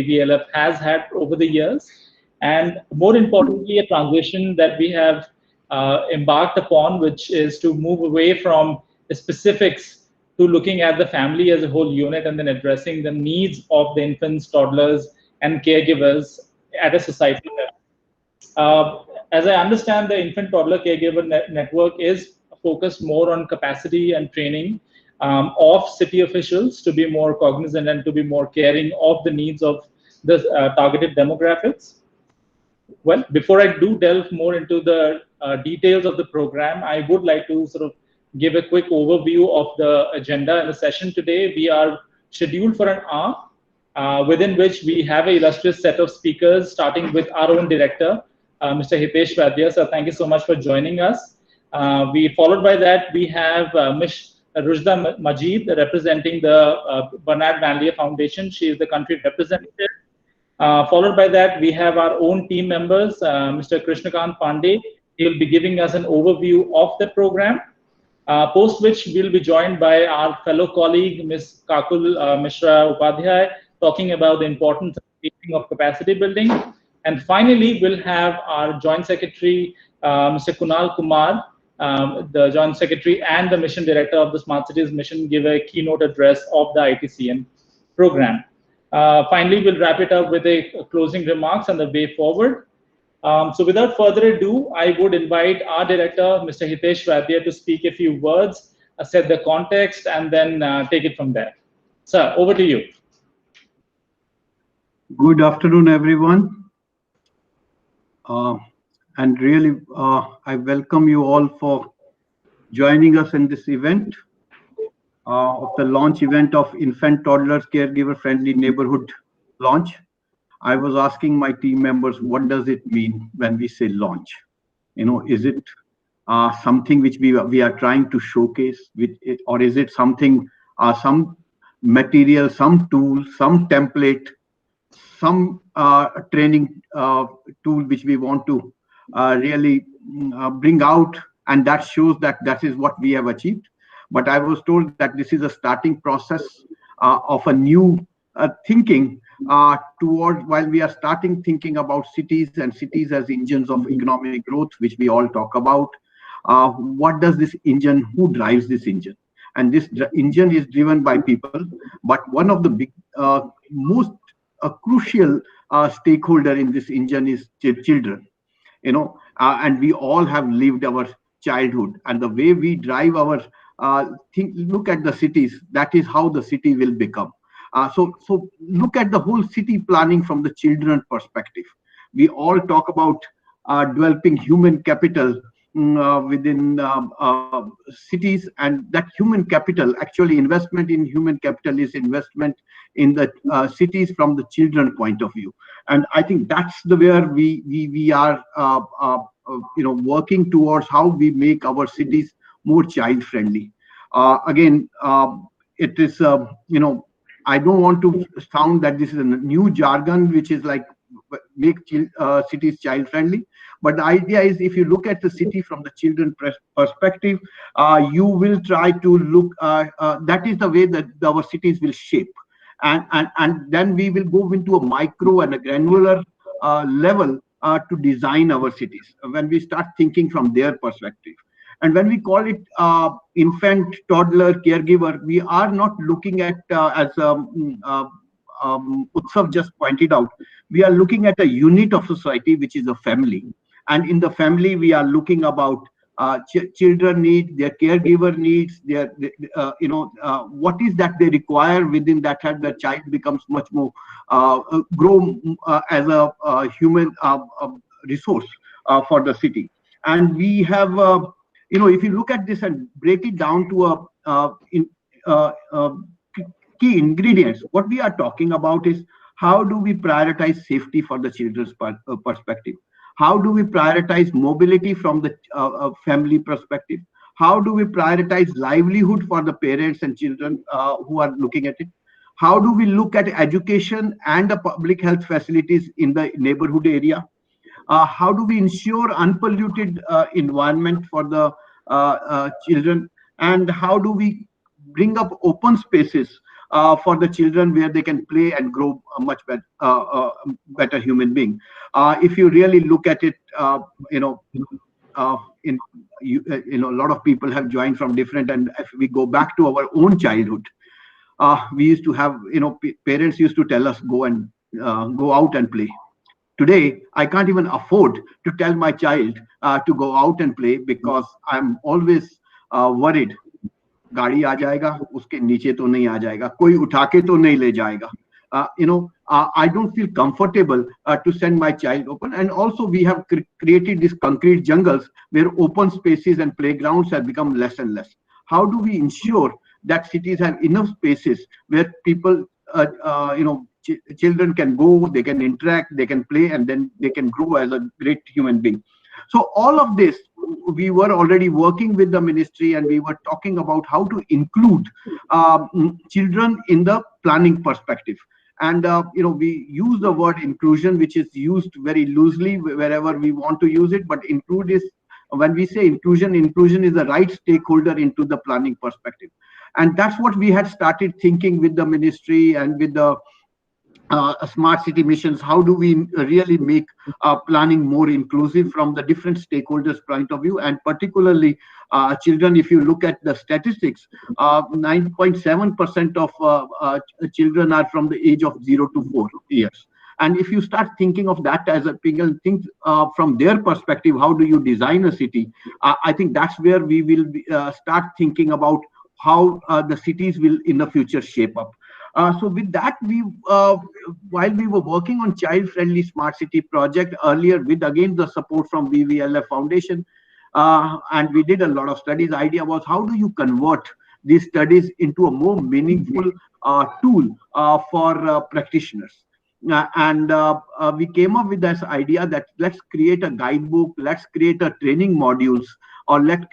BvLF has had over the years, and more importantly, a transition that we have embarked upon, which is to move away from the specifics to looking at the family as a whole unit and then addressing the needs of the infants, toddlers, and caregivers at a societal level. As I understand, the infant toddler caregiver network is focused more on capacity and training of city officials to be more cognizant and to be more caring of the needs of the targeted demographics. Well, before I do delve more into the details of the program, I would like to sort of give a quick overview of the agenda in the session today. We are scheduled for an hour, within which we have an illustrious set of speakers, starting with our own director, Mr. Hitesh Vaidya. So thank you so much for joining us. Followed by that, we have Ms. Rujda Majid, representing the Bernard van Leer Foundation. She is the country representative. Followed by that, we have our own team members, Mr. Krishnakant Pandey. He will be giving us an overview of the program, post which we'll be joined by our fellow colleague, Ms. Kakul Mishra Upadhyay, talking about the importance of capacity building. And finally, we'll have our Joint Secretary, Mr. Kunal Kumar, the Joint Secretary and the Mission Director of the Smart Cities Mission, give a keynote address of the ITCN program. Finally, we'll wrap it up with a closing remarks and the way forward. So without further ado, I would invite our director, Mr. Hitesh Vaidya, to speak a few words, set the context, and then take it from there. Sir, over to you. Good afternoon, everyone. And really, I welcome you all for joining us in this event of the launch event of Infant Toddlers Caregiver-Friendly Neighborhood launch. I was asking my team members, what does it mean when we say launch? You know, is it something which we are trying to showcase, or is it something, some material, some tool, some template, some training tool which we want to really bring out, and that shows that that is what we have achieved. But I was told that this is a starting process of a new thinking toward, while we are starting thinking about cities and cities as engines of economic growth, which we all talk about. What does this engine, who drives this engine? And this engine is driven by people, but one of the big, most crucial stakeholder in this engine is children. You know, and we all have lived our childhood, and the way we drive our look at the cities, that is how the city will become. So look at the whole city planning from the children perspective. We all talk about developing human capital within cities, and that human capital, actually investment in human capital is investment in the cities from the children point of view. And I think that's the where we are you know, working towards how we make our cities more child friendly. Again, it is you know, I don't want to sound that this is a new jargon which is like make cities child friendly, but the idea is, if you look at the city from the children perspective, you will try to look that is the way that our cities will shape, and then we will go into a micro and a granular level to design our cities when we start thinking from their perspective. And when we call it infant, toddler, caregiver, we are not looking at, as Utsav just pointed out, we are looking at a unit of society, which is a family. And in the family, we are looking about children needs, their caregiver needs, their, you know, what is that they require within that, the child becomes much more grow as a human resource for the city. And we have, you know, if you look at this and break it down to key ingredients, what we are talking about is how do we prioritize safety for the children's perspective? How do we prioritize mobility from the family perspective? How do we prioritize livelihood for the parents and children who are looking at it? How do we look at education and the public health facilities in the neighborhood area? How do we ensure unpolluted environment for the children? And how do we bring up open spaces for the children where they can play and grow a much better human being. If you really look at it, a lot of people have joined from different, and if we go back to our own childhood, we used to have, parents used to tell us go out and play. Today, I can't even afford to tell my child to go out and play because I'm always worried. गाड़ी आ जाएगा, उसके नीचे तो नहीं आ जाएगा, कोई उठा के तो नहीं ले जाएगा. I don't feel comfortable to send my child open. And also we have created these concrete jungles where open spaces and playgrounds have become less and less. How do we ensure that cities have enough spaces where people, children can go, they can interact, they can play, and then they can grow as a great human being? So all of this, we were already working with the ministry, and we were talking about how to include children in the planning perspective. And we use the word inclusion, which is used very loosely wherever we want to use it. But include is, when we say inclusion is the right stakeholder into the planning perspective. And that's what we had started thinking with the ministry and with the smart city missions. How do we really make planning more inclusive from the different stakeholders' point of view, and particularly children? If you look at the statistics, 9.7% of children are from the age of 0 to 4 years. And if you start thinking of that as a people think from their perspective, how do you design a city? I think that's where we will start thinking about how the cities will in the future shape up. So with that, while we were working on child-friendly smart city project earlier, with again the support from BvLF Foundation, and we did a lot of studies. The idea was, how do you convert these studies into a more meaningful tool for practitioners? And we came up with this idea that let's create a guidebook, let's create a training modules, or let's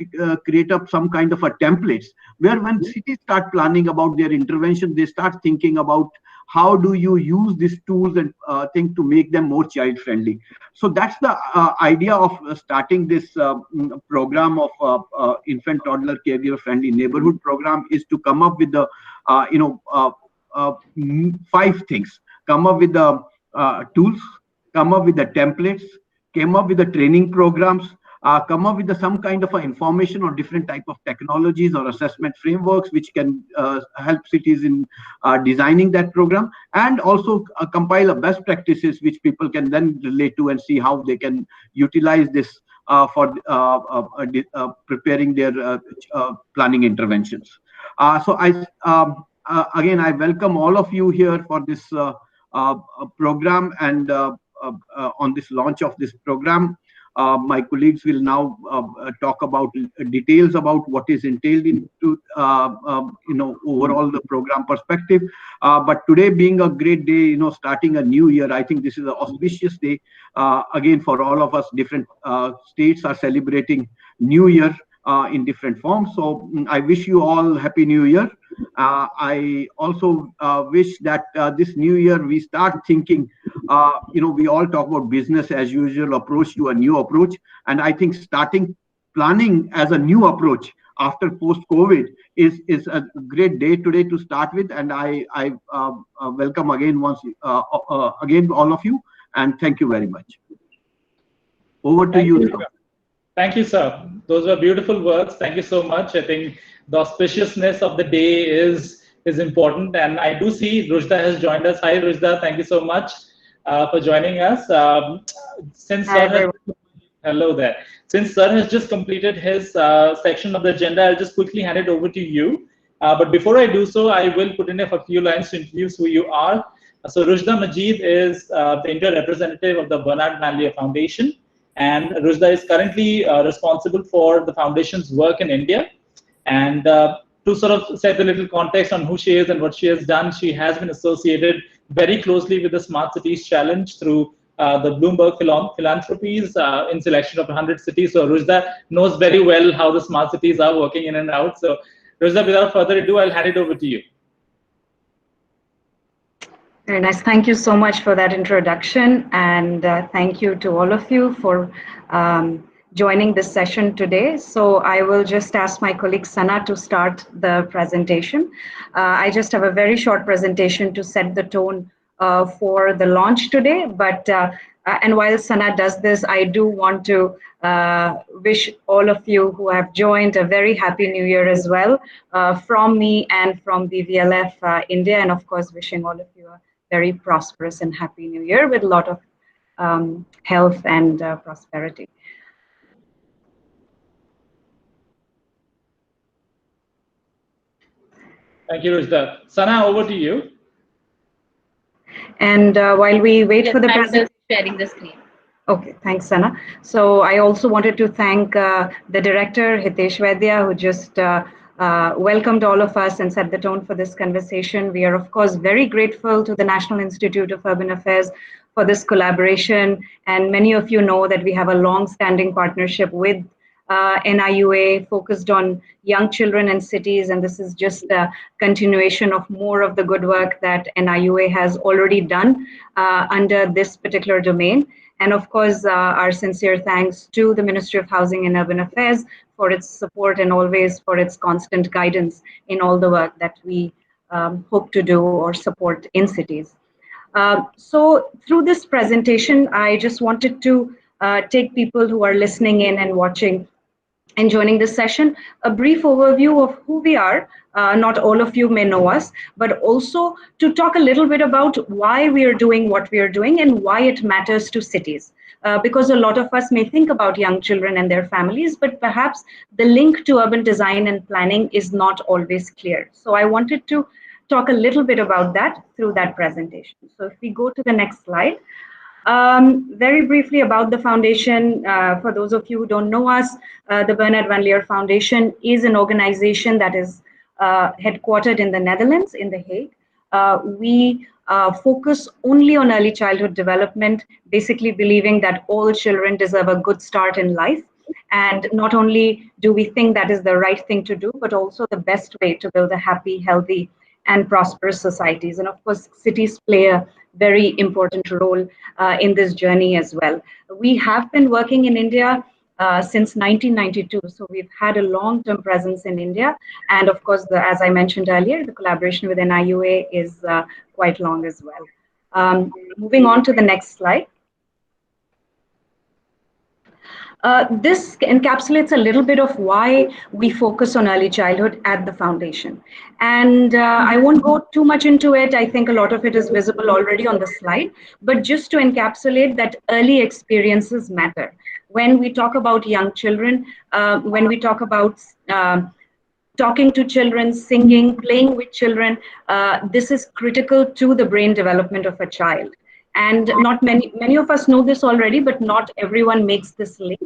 create up some kind of a templates where when cities start planning about their intervention, they start thinking about how do you use these tools and things to make them more child friendly. So that's the idea of starting this program of infant toddler caregiver friendly neighborhood program, is to come up with the 5 things. Come up with the tools, come up with the templates, came up with the training programs, come up with some kind of information or different type of technologies or assessment frameworks which can help cities in designing that program, and also compile a best practices which people can then relate to and see how they can utilize this for preparing their planning interventions. So again, I welcome all of you here for this program, and on this launch of this program. My colleagues will now talk about details about what is entailed into overall the program perspective. But today being a great day, starting a new year, I think this is an auspicious day again for all of us. Different states are celebrating New Year in different forms. So I wish you all Happy New Year. I also wish that this new year we start thinking, we all talk about business as usual approach to a new approach. And I think starting planning as a new approach after post-COVID is a great day today to start with. And I welcome again again all of you, and thank you very much. Over to you, sir. Thank you, sir. Those were beautiful words. Thank you so much. I think the auspiciousness of the day is important, and I do see Rushda has joined us. Hi, Rushda. Thank you so much for joining us. Hello there. Since sir has just completed his section of the agenda, I'll just quickly hand it over to you. But before I do so, I will put in a few lines to introduce who you are. So Rushda Majid is the India representative of the Bernard van Leer Foundation. And Rushda is currently responsible for the foundation's work in India. And to sort of set a little context on who she is and what she has done, she has been associated very closely with the Smart Cities Challenge through the Bloomberg Philanthropies in selection of 100 cities. So Rushda knows very well how the smart cities are working in and out. So Rushda, without further ado, I'll hand it over to you. Very nice. Thank you so much for that introduction, and thank you to all of you for joining this session today. So I will just ask my colleague Sana to start the presentation. I just have a very short presentation to set the tone for the launch today. And while Sana does this, I do want to wish all of you who have joined a very happy new year as well from me and from BvLF India, and of course wishing all of you a very prosperous and happy new year with a lot of health and prosperity. Thank you, Ruchita. Sana, over to you. And while we wait for the presentation, sharing the screen. Okay, thanks, Sana. So I also wanted to thank the director, Hitesh Vaidya, who just welcomed all of us and set the tone for this conversation. We are, of course, very grateful to the National Institute of Urban Affairs for this collaboration. And many of you know that we have a long-standing partnership with NIUA focused on young children and cities, and this is just a continuation of more of the good work that NIUA has already done under this particular domain. And of course, our sincere thanks to the Ministry of Housing and Urban Affairs for its support and always for its constant guidance in all the work that we hope to do or support in cities. So through this presentation, I just wanted to take people who are listening in and watching and joining this session, a brief overview of who we are. Not all of you may know us, but also to talk a little bit about why we are doing what we are doing and why it matters to cities. Because a lot of us may think about young children and their families, but perhaps the link to urban design and planning is not always clear. So I wanted to talk a little bit about that through that presentation. So if we go to the next slide. Very briefly about the foundation, for those of you who don't know us, the Bernard van Leer Foundation is an organization that is headquartered in the Netherlands, in The Hague. We focus only on early childhood development, basically believing that all children deserve a good start in life. And not only do we think that is the right thing to do, but also the best way to build a happy, healthy, and prosperous societies. And of course, cities play a very important role in this journey as well. We have been working in India since 1992, so we've had a long-term presence in India. And of course, as I mentioned earlier, the collaboration with NIUA is quite long as well. Moving on to the next slide. This encapsulates a little bit of why we focus on early childhood at the foundation. And I won't go too much into it. I think a lot of it is visible already on the slide, but just to encapsulate that early experiences matter. When we talk about young children, when we talk about talking to children, singing, playing with children, this is critical to the brain development of a child. And not many of us know this already, but not everyone makes this link.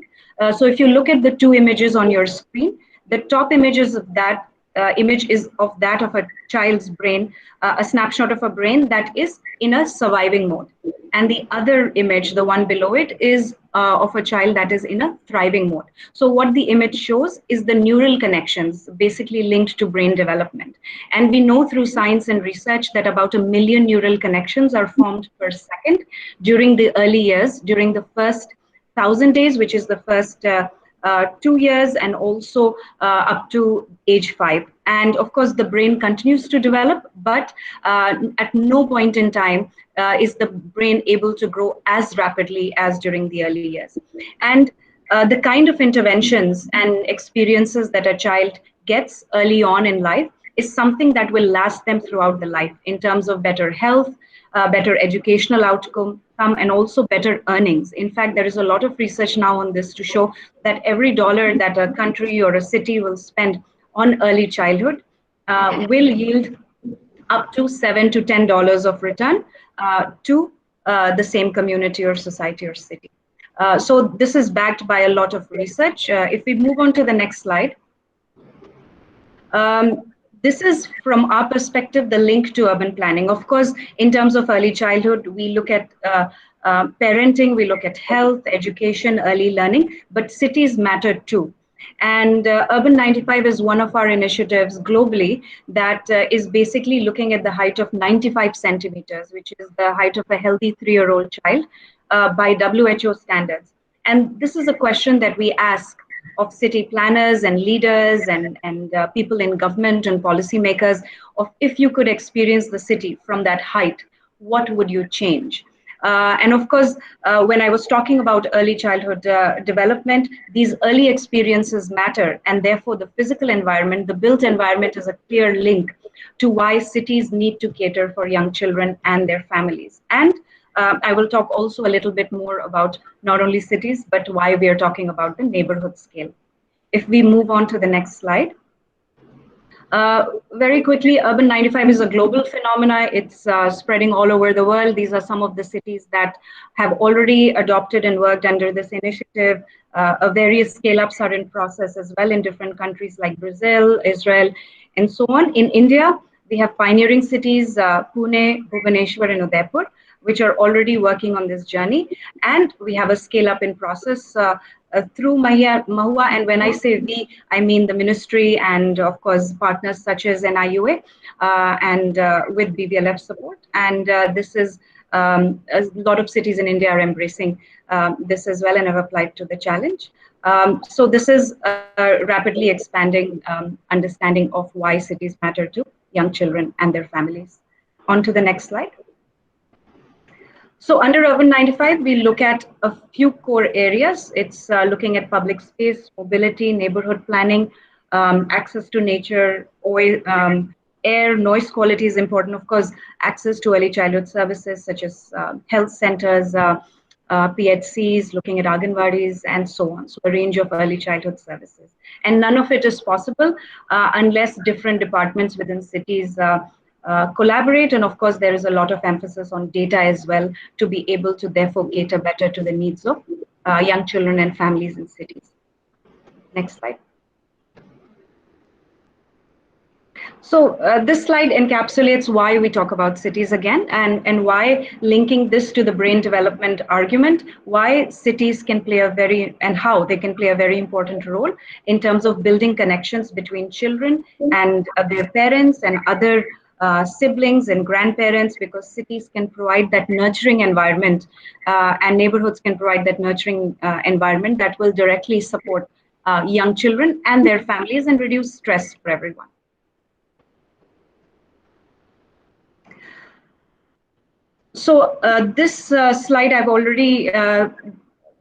So if you look at the two images on your screen, the top images of that image is of that of a child's brain, a snapshot of a brain that is in a surviving mode. And the other image, the one below it, is of a child that is in a thriving mode. So what the image shows is the neural connections basically linked to brain development. And we know through science and research that about 1 million neural connections are formed per second during the early years, during the first 1,000 days, which is the first 2 years, and also up to age 5. And of course, the brain continues to develop, but at no point in time is the brain able to grow as rapidly as during the early years. And the kind of interventions and experiences that a child gets early on in life is something that will last them throughout the life in terms of better health, better educational outcome, and also better earnings. In fact, there is a lot of research now on this to show that every dollar that a country or a city will spend on early childhood will yield up to $7 to $10 of return to the same community or society or city. So this is backed by a lot of research. If we move on to the next slide. This is, from our perspective, the link to urban planning. Of course, in terms of early childhood, we look at parenting, we look at health, education, early learning, but cities matter too. And Urban 95 is one of our initiatives globally that is basically looking at the height of 95 centimeters, which is the height of a healthy 3-year-old child by WHO standards. And this is a question that we ask of city planners and leaders and people in government and policymakers of, if you could experience the city from that height, what would you change? And of course, when I was talking about early childhood development, these early experiences matter, and therefore the physical environment, the built environment, is a clear link to why cities need to cater for young children and their families. And I will talk also a little bit more about not only cities, but why we are talking about the neighborhood scale. If we move on to the next slide. Very quickly, Urban 95 is a global phenomena. It's spreading all over the world. These are some of the cities that have already adopted and worked under this initiative. Various scale-ups are in process as well in different countries like Brazil, Israel, and so on. In India, we have pioneering cities, Pune, Bhubaneswar, and Udaipur, which are already working on this journey. And we have a scale-up in process through MoHUA, and when I say we, I mean the ministry and of course partners such as NIUA and with BvLF support. And this is a lot of cities in India are embracing this as well and have applied to the challenge. So this is a rapidly expanding understanding of why cities matter to young children and their families. On to the next slide. So under Urban 95, we look at a few core areas. It's looking at public space, mobility, neighborhood planning, access to nature, air, noise quality is important, of course, access to early childhood services such as health centers, PHCs, looking at Anganwadis, and so on. So a range of early childhood services. And none of it is possible unless different departments within cities collaborate, and of course there is a lot of emphasis on data as well to be able to therefore cater better to the needs of young children and families in cities. Next slide. So this slide encapsulates why we talk about cities again, and why, linking this to the brain development argument, why cities can play how they can play a very important role in terms of building connections between children and their parents and other siblings and grandparents, because cities can provide that nurturing environment and neighborhoods can provide that nurturing environment that will directly support young children and their families and reduce stress for everyone. So this slide I've already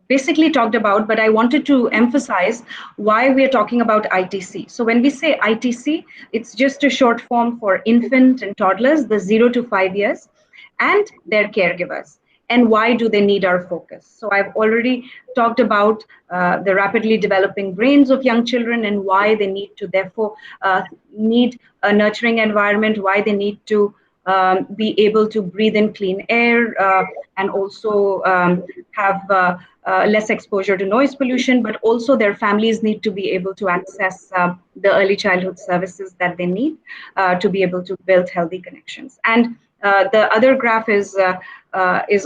basically talked about, but I wanted to emphasize why we are talking about ITC. So when we say ITC, it's just a short form for infant and toddlers, the 0 to 5 years, and their caregivers. And why do they need our focus? So I've already talked about the rapidly developing brains of young children and why they need to therefore need a nurturing environment, why they need to be able to breathe in clean air and also have less exposure to noise pollution, but also their families need to be able to access the early childhood services that they need to be able to build healthy connections. And the other graph is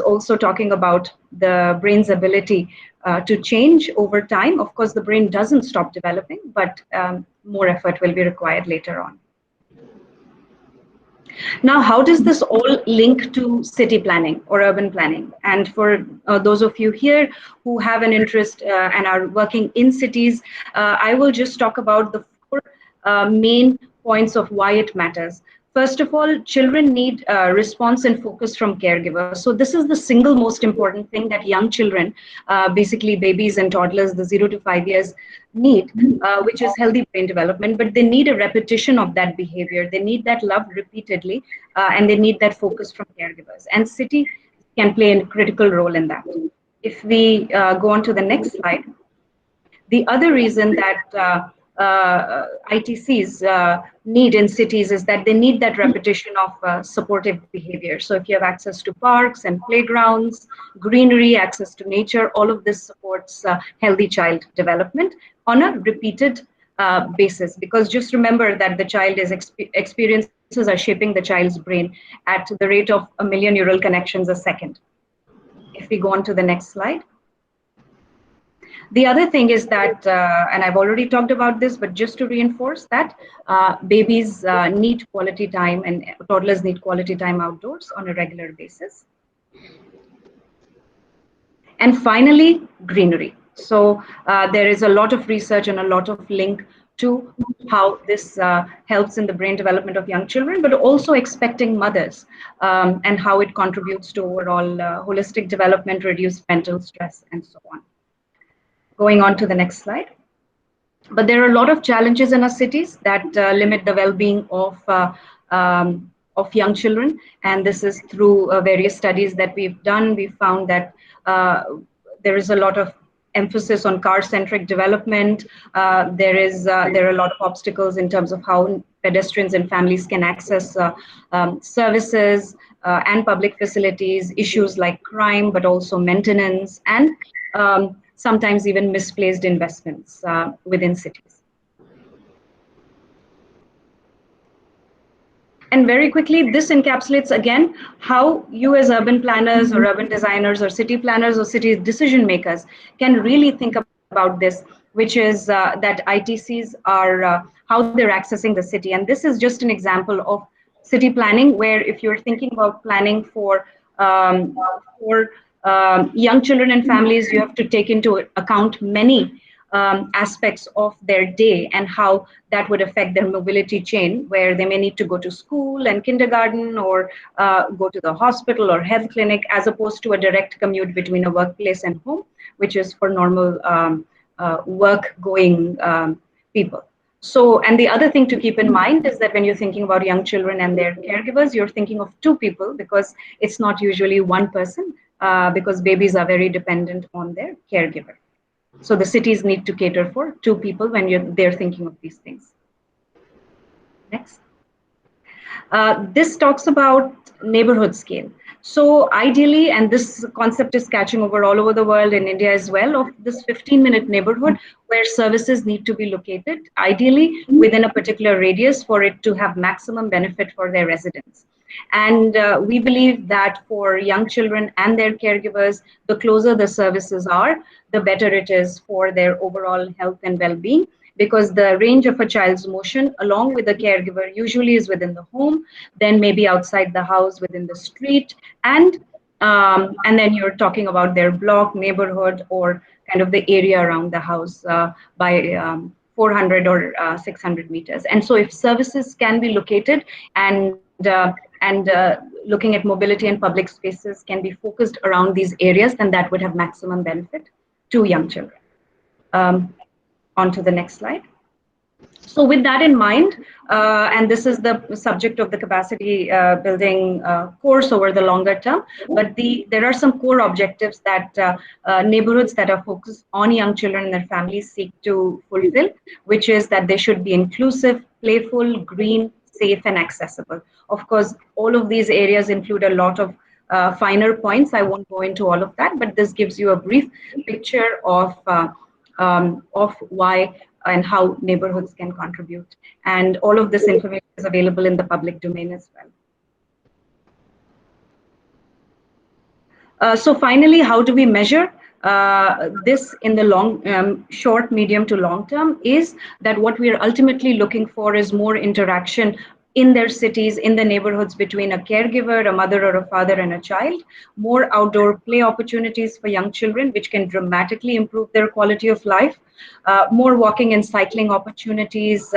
also talking about the brain's ability to change over time. Of course, the brain doesn't stop developing, but more effort will be required later on. Now, how does this all link to city planning or urban planning? And for those of you here who have an interest and are working in cities, I will just talk about the 4 main points of why it matters. First of all, children need response and focus from caregivers. So this is the single most important thing that young children, basically babies and toddlers, the 0 to 5 years, need, which is healthy brain development, but they need a repetition of that behavior. They need that love repeatedly, and they need that focus from caregivers. And city can play a critical role in that. If we go on to the next slide, the other reason that ITCs need in cities is that they need that repetition of supportive behavior. So if you have access to parks and playgrounds, greenery, access to nature, all of this supports healthy child development on a repeated basis. Because just remember that the child is experiences are shaping the child's brain at the rate of 1 million neural connections a second. If we go on to the next slide. The other thing is that, and I've already talked about this, but just to reinforce that, babies need quality time and toddlers need quality time outdoors on a regular basis. And finally, greenery. So there is a lot of research and a lot of link to how this helps in the brain development of young children, but also expecting mothers, and how it contributes to overall holistic development, reduced mental stress, and so on. Going on to the next slide. But there are a lot of challenges in our cities that limit the well-being of young children, and this is through various studies that we've done. We found that there is a lot of emphasis on car-centric development. There are a lot of obstacles in terms of how pedestrians and families can access services and public facilities, issues like crime, but also maintenance, and sometimes even misplaced investments within cities. And very quickly, this encapsulates again how you as urban planners or urban designers or city planners or city decision makers can really think about this, which is that ITCs are how they're accessing the city. And this is just an example of city planning, where if you're thinking about planning for young children and families, you have to take into account many aspects of their day and how that would affect their mobility chain, where they may need to go to school and kindergarten or go to the hospital or health clinic, as opposed to a direct commute between a workplace and home, which is for normal work-going people. So, and the other thing to keep in mind is that when you're thinking about young children and their caregivers, you're thinking of two people, because it's not usually one person, because babies are very dependent on their caregiver. So the cities need to cater for two people when they're thinking of these things. Next. This talks about neighborhood scale. So ideally, and this concept is catching over all over the world, in India as well, of this 15-minute neighborhood where services need to be located, ideally within a particular radius for it to have maximum benefit for their residents. And we believe that for young children and their caregivers, the closer the services are, the better it is for their overall health and well-being, because the range of a child's motion along with the caregiver usually is within the home, then maybe outside the house, within the street, and then you're talking about their block, neighborhood, or kind of the area around the house by 400 or 600 meters. And so if services can be located and looking at mobility and public spaces can be focused around these areas, then that would have maximum benefit to young children. On to the next slide. So with that in mind, and this is the subject of the capacity building course over the longer term, but there are some core objectives that neighborhoods that are focused on young children and their families seek to fulfill, which is that they should be inclusive, playful, green, safe, and accessible. Of course, all of these areas include a lot of finer points. I won't go into all of that, but this gives you a brief picture of why and how neighborhoods can contribute. And all of this information is available in the public domain as well. So finally, how do we measure this in the short, medium to long term? Is that what we are ultimately looking for is more interaction in their cities, in the neighborhoods, between a caregiver, a mother or a father and a child, more outdoor play opportunities for young children, which can dramatically improve their quality of life, more walking and cycling opportunities,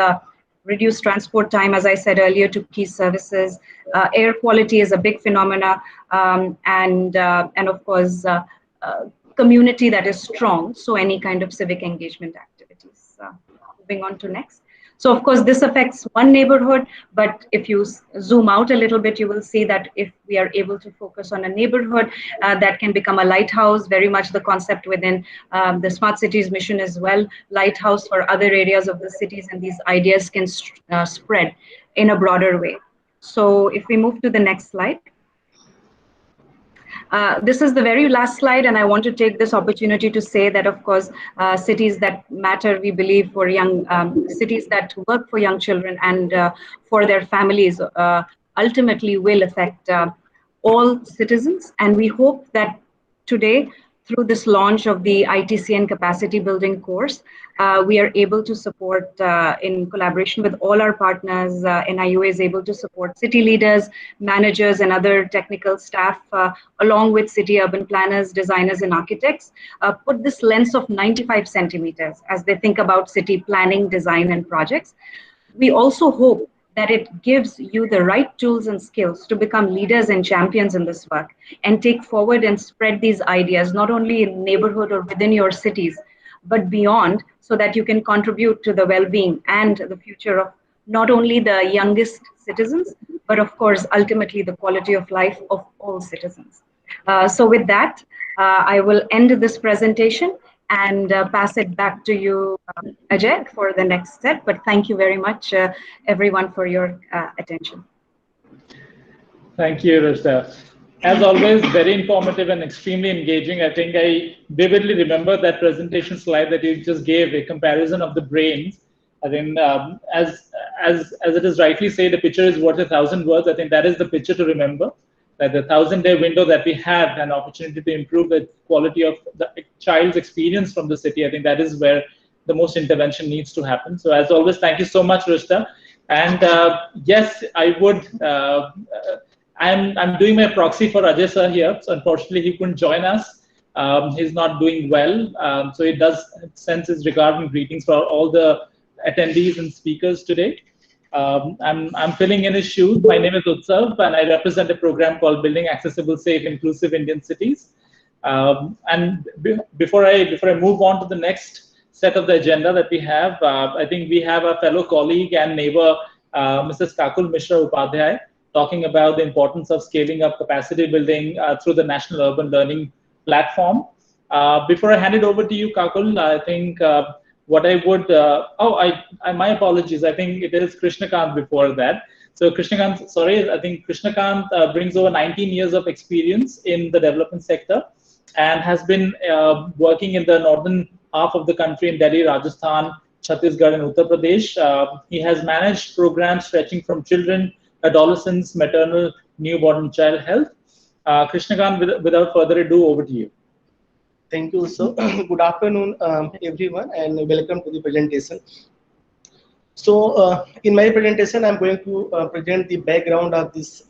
reduce transport time, as I said earlier, to key services. Air quality is a big phenomena, and of course, community that is strong, so any kind of civic engagement activities. Moving on to next. So of course, this affects one neighborhood, but if you zoom out a little bit, you will see that if we are able to focus on a neighborhood, that can become a lighthouse, very much the concept within the Smart Cities mission as well, lighthouse for other areas of the cities, and these ideas can spread in a broader way. So if we move to the next slide. This is the very last slide, and I want to take this opportunity to say that, of course, cities that matter, we believe, for young cities that work for young children and for their families ultimately will affect all citizens. And we hope that today through this launch of the ITCN capacity building course, we are able to support, in collaboration with all our partners, NIUA is able to support city leaders, managers, and other technical staff, along with city urban planners, designers, and architects, put this lens of 95 centimeters as they think about city planning, design, and projects. We also hope that it gives you the right tools and skills to become leaders and champions in this work and take forward and spread these ideas, not only in neighborhood or within your cities, but beyond, so that you can contribute to the well-being and the future of not only the youngest citizens, but of course, ultimately the quality of life of all citizens. So with that, I will end this presentation and pass it back to you, Ajay, for the next step. But thank you very much, everyone, for your attention. Thank you, Rushda. As always, very informative and extremely engaging. I think I vividly remember that presentation slide that you just gave, a comparison of the brains. I think as it is rightly said, a picture is worth 1,000 words. I think that is the picture to remember. That the 1,000-day window that we have, an opportunity to improve the quality of the child's experience from the city. I think that is where the most intervention needs to happen. So as always, thank you so much, Rushda. And yes, I would. I'm doing my proxy for Ajay sir here. So unfortunately, he couldn't join us. He's not doing well. So he does send his regard and greetings for all the attendees and speakers today. I'm filling in his shoes. My name is Utsav, and I represent a program called Building Accessible, Safe, Inclusive Indian Cities. And before I move on to the next set of the agenda that we have, I think we have a fellow colleague and neighbor, Mrs. Kakul Mishra Upadhyay, talking about the importance of scaling up capacity building through the National Urban Learning Platform. Before I hand it over to you, Kakul, I think what I would, my apologies. I think it is Krishnakant before that. So Krishnakant, sorry, I think Krishnakant brings over 19 years of experience in the development sector and has been working in the northern half of the country in Delhi, Rajasthan, Chhattisgarh, and Uttar Pradesh. He has managed programs stretching from children, adolescents, maternal, newborn, and child health. Krishnakant, without further ado, over to you. Thank you. So, good afternoon, everyone, and welcome to the presentation. So, in my presentation, I'm going to present the background of this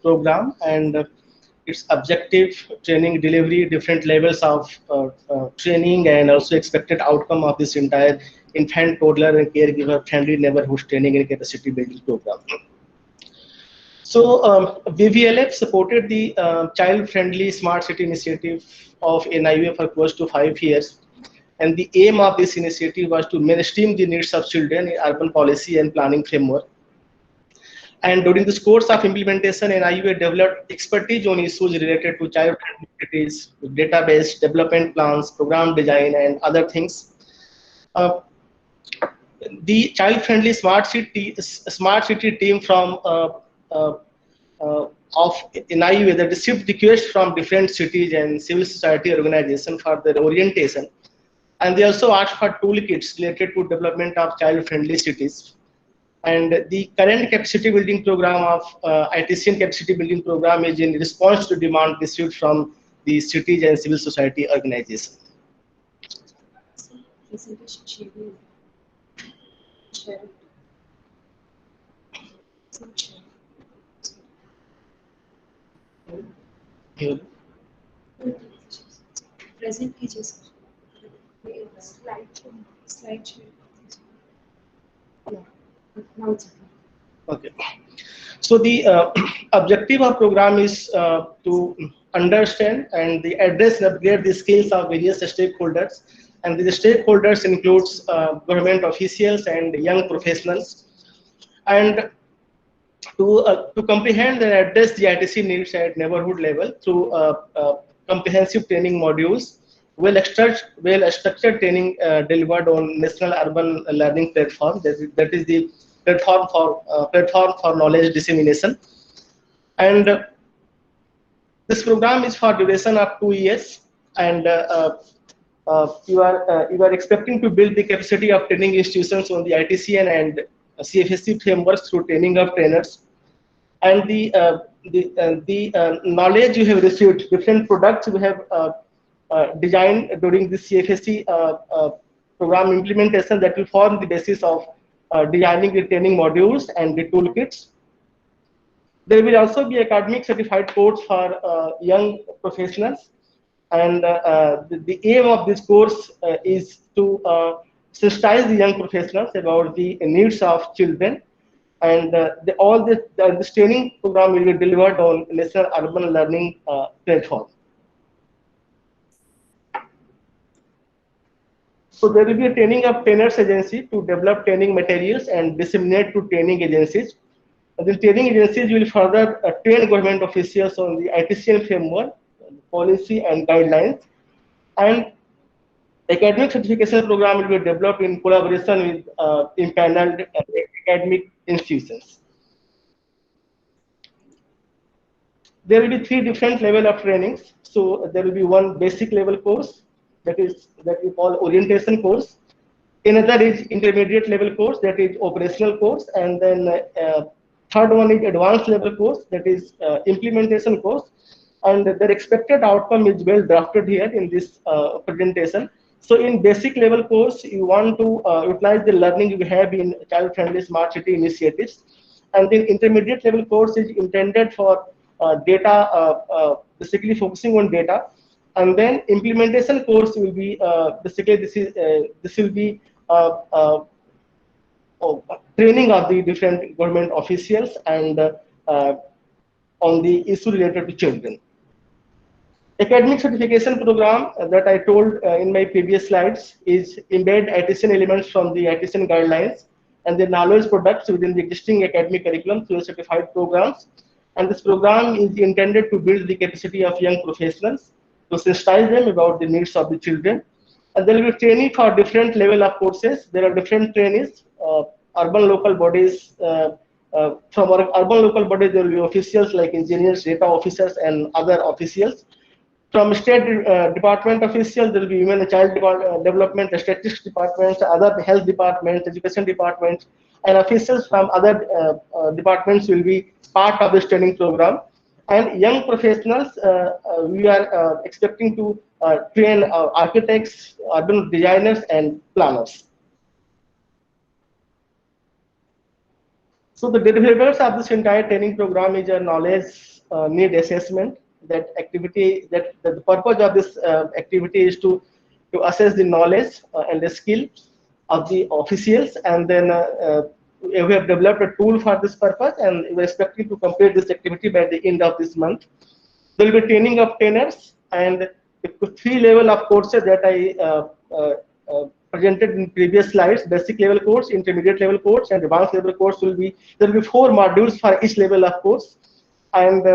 program and its objective, training, delivery, different levels of training, and also expected outcome of this entire infant, toddler, and caregiver-friendly neighborhood training and capacity building program. So, BvLF supported the child-friendly smart city initiative of NIUA for close to 5 years. And the aim of this initiative was to mainstream the needs of children in urban policy and planning framework. And during this course of implementation, NIUA developed expertise on issues related to child-friendly cities, database, development plans, program design, and other things. The child-friendly smart city team from of NIUA that received requests from different cities and civil society organizations for their orientation, and they also asked for toolkits related to development of child-friendly cities. And the current capacity building program of ITCN capacity building program is in response to demand received from the cities and civil society organizations. Present teachers. Slide share. Yeah. Now it's okay. So the objective of program is to understand and address and upgrade the skills of various stakeholders, and the stakeholders includes government officials and young professionals, and to comprehend and address the ITC needs at neighborhood level through comprehensive training modules, well-structured training delivered on National Urban Learning Platform. That is the platform for knowledge dissemination. And this program is for duration of 2 years, and you are expecting to build the capacity of training institutions on the ITCN and CFSC frameworks through training of trainers, and the knowledge you have received, different products you have designed during the CFSC program implementation that will form the basis of designing the training modules and the toolkits. There will also be academic certified course for young professionals, and the aim of this course is to sensitize the young professionals about the needs of children, and this training program will be delivered on National Urban Learning Platform. So there will be a training of trainers agency to develop training materials and disseminate to training agencies. The training agencies will further train government officials on the ITCN framework, policy and guidelines, and academic certification program will be developed in collaboration with impaneled academic institutions. There will be 3 different levels of trainings. So there will be one basic level course that we call orientation course. Another is intermediate level course, that is operational course, and then third one is advanced level course, that is implementation course. And their expected outcome is well drafted here in this presentation. So in basic level course, you want to utilize the learning you have in child-friendly smart city initiatives. And then intermediate level course is intended for data, basically focusing on data. And then implementation course will be basically this will be training of the different government officials and on the issue related to children. Academic certification program that I told in my previous slides is embed ITCN elements from the ITCN guidelines and the knowledge products within the existing academic curriculum through certified programs. And this program is intended to build the capacity of young professionals, to sensitize them about the needs of the children. And there will be training for different level of courses. There are different trainees, urban local bodies. From our urban local bodies, there will be officials like engineers, data officers, and other officials. From state department officials, there will be human and child development, statistics departments, other health departments, education departments, and officials from other departments will be part of this training program. And young professionals, we are expecting to train architects, urban designers, and planners. So the deliverables of this entire training program is a knowledge need assessment. That activity, that the purpose of this activity is to assess the knowledge and the skill of the officials, and then we have developed a tool for this purpose, and we're expecting to complete this activity by the end of this month. There will be training of trainers and 3 levels of courses that I presented in previous slides: basic level course, intermediate level course, and advanced level course. There will be 4 modules for each level of course, and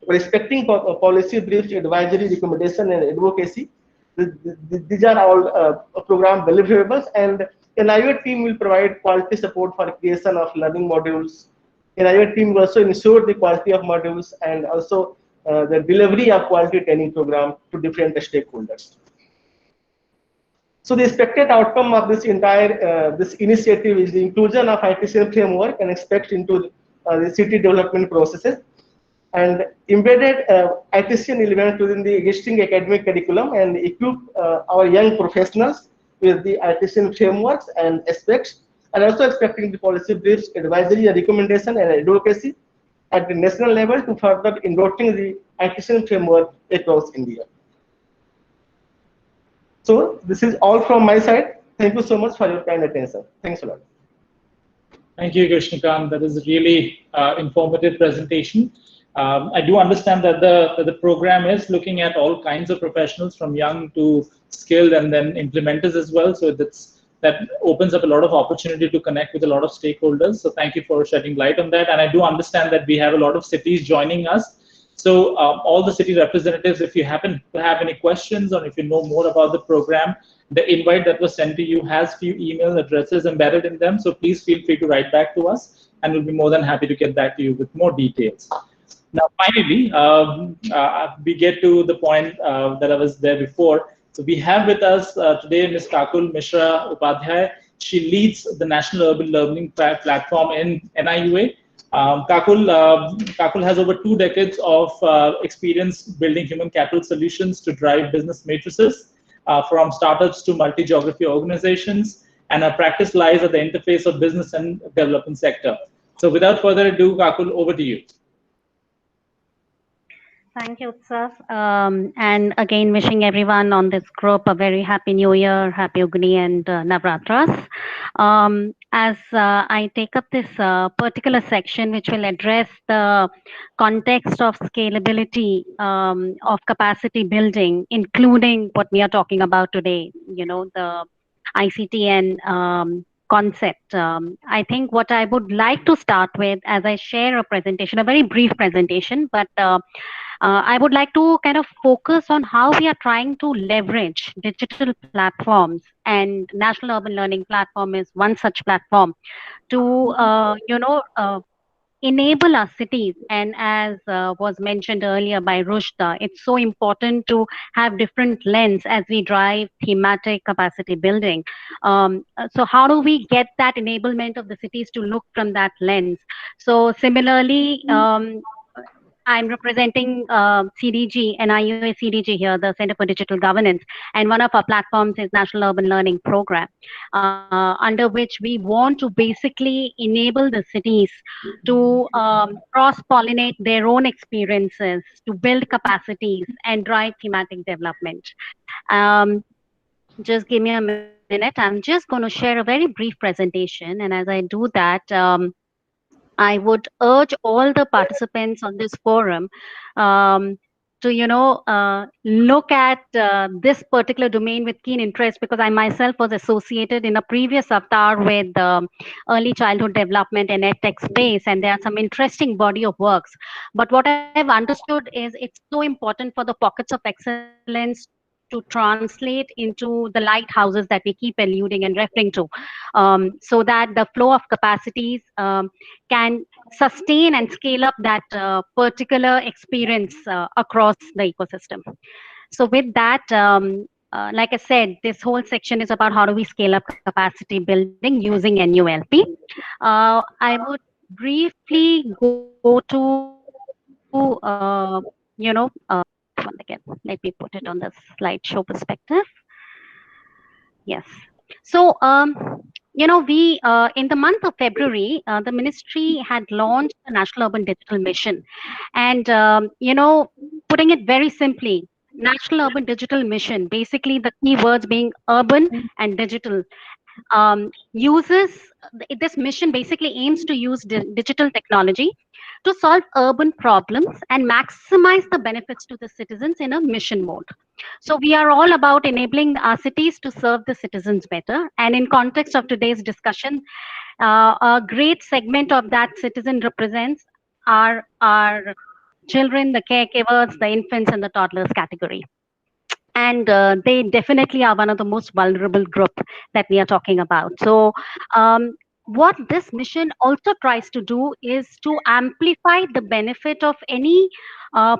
respecting policy briefs, advisory, recommendation, and advocacy. These are all program deliverables, and NIUA team will provide quality support for creation of learning modules. NIUA team will also ensure the quality of modules and also the delivery of quality training program to different stakeholders. So the expected outcome of this entire this initiative is the inclusion of ITCN framework and aspects into the city development processes, and embedded ITCN elements within the existing academic curriculum, and equip our young professionals with the ITCN frameworks and aspects, and also expecting the policy briefs, advisory, recommendation, and advocacy at the national level to further endorsing the ITCN framework across India. So this is all from my side. Thank you so much for your kind attention. Thanks a lot. Thank you, Krishnakant. That is a really informative presentation. I do understand that the program is looking at all kinds of professionals, from young to skilled, and then implementers as well. So that opens up a lot of opportunity to connect with a lot of stakeholders. So thank you for shedding light on that. And I do understand that we have a lot of cities joining us. So all the city representatives, if you happen to have any questions or if you know more about the program, the invite that was sent to you has few email addresses embedded in them. So please feel free to write back to us, and we'll be more than happy to get back to you with more details. Now, finally, we get to the point that I was there before. So we have with us today Ms. Kakul Mishra Upadhyay. She leads the National Urban Learning Platform in NIUA. Kakul has over 2 decades of experience building human capital solutions to drive business matrices from startups to multi-geography organizations, and our practice lies at the interface of business and development sector. So without further ado, Kakul, over to you. Thank you, Utsav. And again, wishing everyone on this group a very happy New Year, happy Ugni and Navratras. As I take up this particular section, which will address the context of scalability of capacity building, including what we are talking about today, the ITCN concept. I think what I would like to start with, as I share a presentation, a very brief presentation, but I would like to kind of focus on how we are trying to leverage digital platforms, and National Urban Learning Platform is one such platform to, enable our cities. And as was mentioned earlier by Rushda, it's so important to have different lens as we drive thematic capacity building. So how do we get that enablement of the cities to look from that lens? So similarly, I'm representing CDG, NIUA CDG here, the Center for Digital Governance, and one of our platforms is National Urban Learning Program, under which we want to basically enable the cities to cross-pollinate their own experiences, to build capacities and drive thematic development. Just give me a minute. I'm just going to share a very brief presentation, and as I do that, I would urge all the participants on this forum to, look at this particular domain with keen interest, because I myself was associated in a previous avatar with early childhood development and EdTech space, and there are some interesting body of works. But what I've understood is it's so important for the pockets of excellence to translate into the lighthouses that we keep alluding and referring to, so that the flow of capacities can sustain and scale up that particular experience across the ecosystem. So with that, like I said, this whole section is about how do we scale up capacity building using NULP. I would briefly go to, one again, let me put it on the slideshow perspective. Yes. So, we in the month of February, the ministry had launched the National Urban Digital Mission, and putting it very simply, National Urban Digital Mission, basically the key words being urban and digital, this mission basically aims to use digital technology to solve urban problems and maximize the benefits to the citizens in a mission mode. So we are all about enabling our cities to serve the citizens better. And in context of today's discussion, a great segment of that citizen represents our children, the caregivers, the infants, and the toddlers category. And they definitely are one of the most vulnerable group that we are talking about. So what this mission also tries to do is to amplify the benefit of any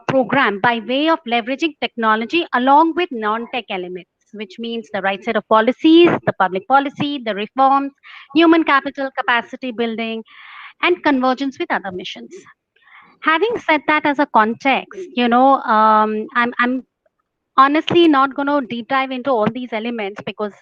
program by way of leveraging technology along with non-tech elements, which means the right set of policies, the public policy, the reforms, human capital, capacity building, and convergence with other missions. Having said that as a context, I'm honestly not going to deep dive into all these elements, because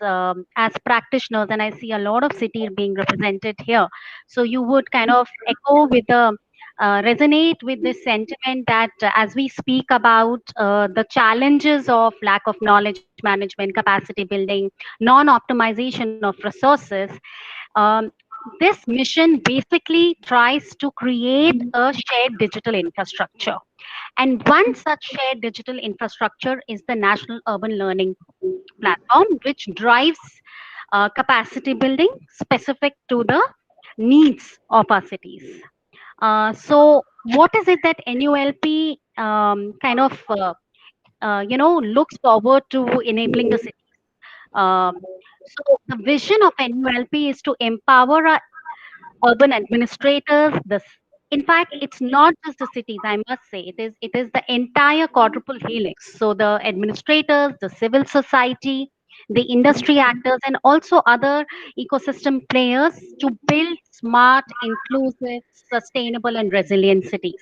as practitioners, and I see a lot of cities being represented here, so you would kind of echo with the resonate with this sentiment that as we speak about the challenges of lack of knowledge management, capacity building, non-optimization of resources, this mission basically tries to create a shared digital infrastructure. And one such shared digital infrastructure is the National Urban Learning Platform, which drives capacity building specific to the needs of our cities. So what is it that NULP looks forward to enabling the cities? So the vision of NULP is to empower our urban administrators. In fact, it's not just the cities, I must say. It is the entire quadruple helix. So the administrators, the civil society, the industry actors, and also other ecosystem players to build smart, inclusive, sustainable, and resilient cities.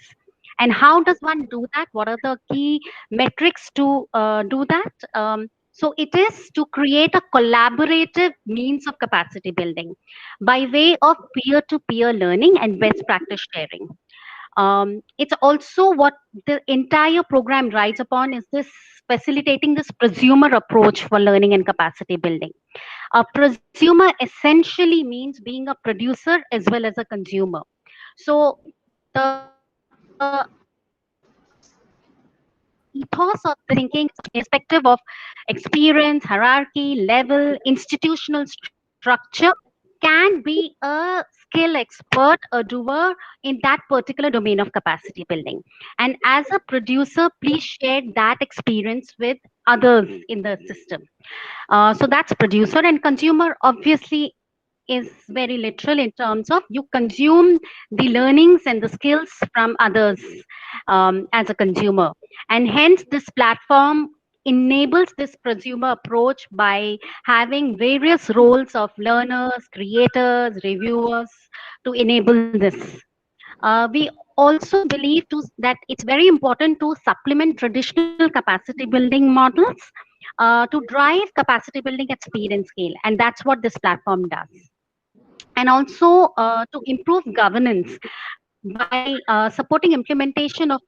And how does one do that? What are the key metrics to do that? So it is to create a collaborative means of capacity building by way of peer-to-peer learning and best practice sharing. It's also what the entire program rides upon is this facilitating this prosumer approach for learning and capacity building. A prosumer essentially means being a producer as well as a consumer. So the ethos of thinking, irrespective of experience, hierarchy, level, institutional structure, can be a skill expert, a doer in that particular domain of capacity building. And as a producer, please share that experience with others in the system. So that's producer, and consumer obviously is very literal in terms of you consume the learnings and the skills from others as a consumer. And hence, this platform enables this prosumer approach by having various roles of learners, creators, reviewers to enable this. We also believe that it's very important to supplement traditional capacity building models to drive capacity building at speed and scale. And that's what this platform does. And also to improve governance by supporting implementation of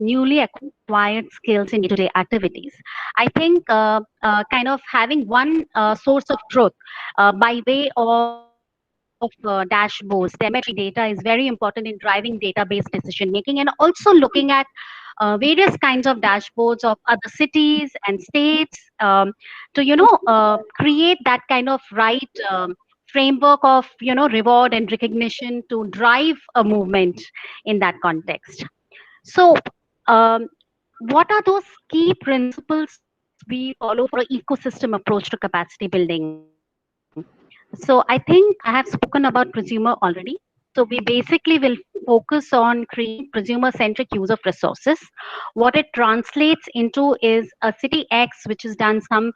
newly acquired skills in day-to-day activities. I think kind of having one source of truth by way of dashboards, telemetry data is very important in driving database decision making, and also looking at various kinds of dashboards of other cities and states to create that kind of right framework of reward and recognition to drive a movement in that context. So um, what are those key principles we follow for an ecosystem approach to capacity building? So I think I have spoken about prosumer already. So we basically will focus on creating prosumer-centric use of resources. What it translates into is a city X, which has done some,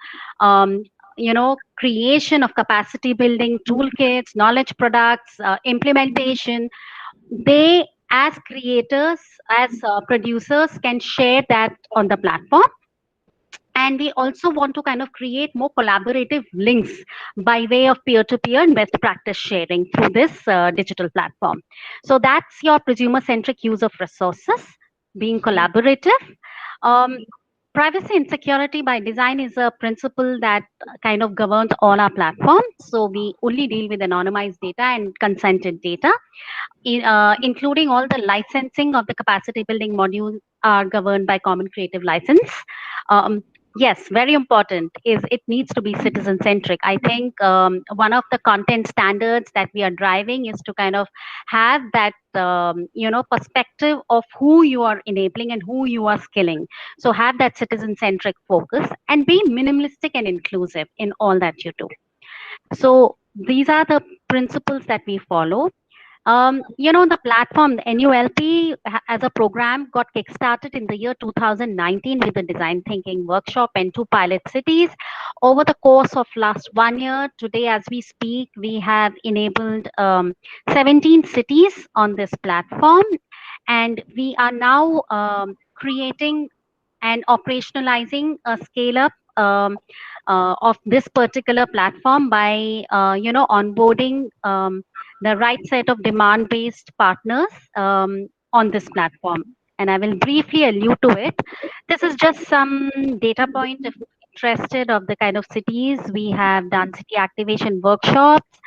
creation of capacity building toolkits, knowledge products, implementation. They, as creators, as producers, can share that on the platform. And we also want to kind of create more collaborative links by way of peer-to-peer and best practice sharing through this digital platform. So that's your prosumer-centric use of resources, being collaborative. Um, Privacy and security by design is a principle that kind of governs all our platforms. So we only deal with anonymized data and consented data, including all the licensing of the capacity building modules are governed by Common Creative License. Yes, very important is it needs to be citizen centric. I think one of the content standards that we are driving is to kind of have that perspective of who you are enabling and who you are skilling. So have that citizen centric focus and be minimalistic and inclusive in all that you do. So these are the principles that we follow. The platform, the NULP as a program got kickstarted in the year 2019 with the design thinking workshop and 2 pilot cities. Over the course of last 1 year, today as we speak, we have enabled 17 cities on this platform. And we are now creating and operationalizing a scale up of this particular platform by onboarding the right set of demand-based partners on this platform. And I will briefly allude to it. This is just some data point if interested of the kind of cities we have done city activation workshops.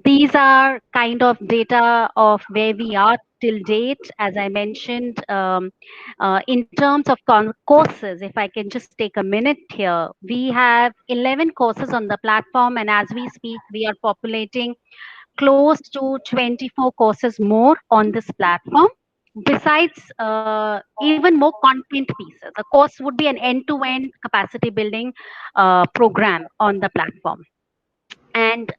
These are kind of data of where we are till date. As I mentioned, in terms of courses, if I can just take a minute here, we have 11 courses on the platform, and as we speak, we are populating close to 24 courses more on this platform. Besides, even more content pieces. A course would be an end-to-end capacity building program on the platform. And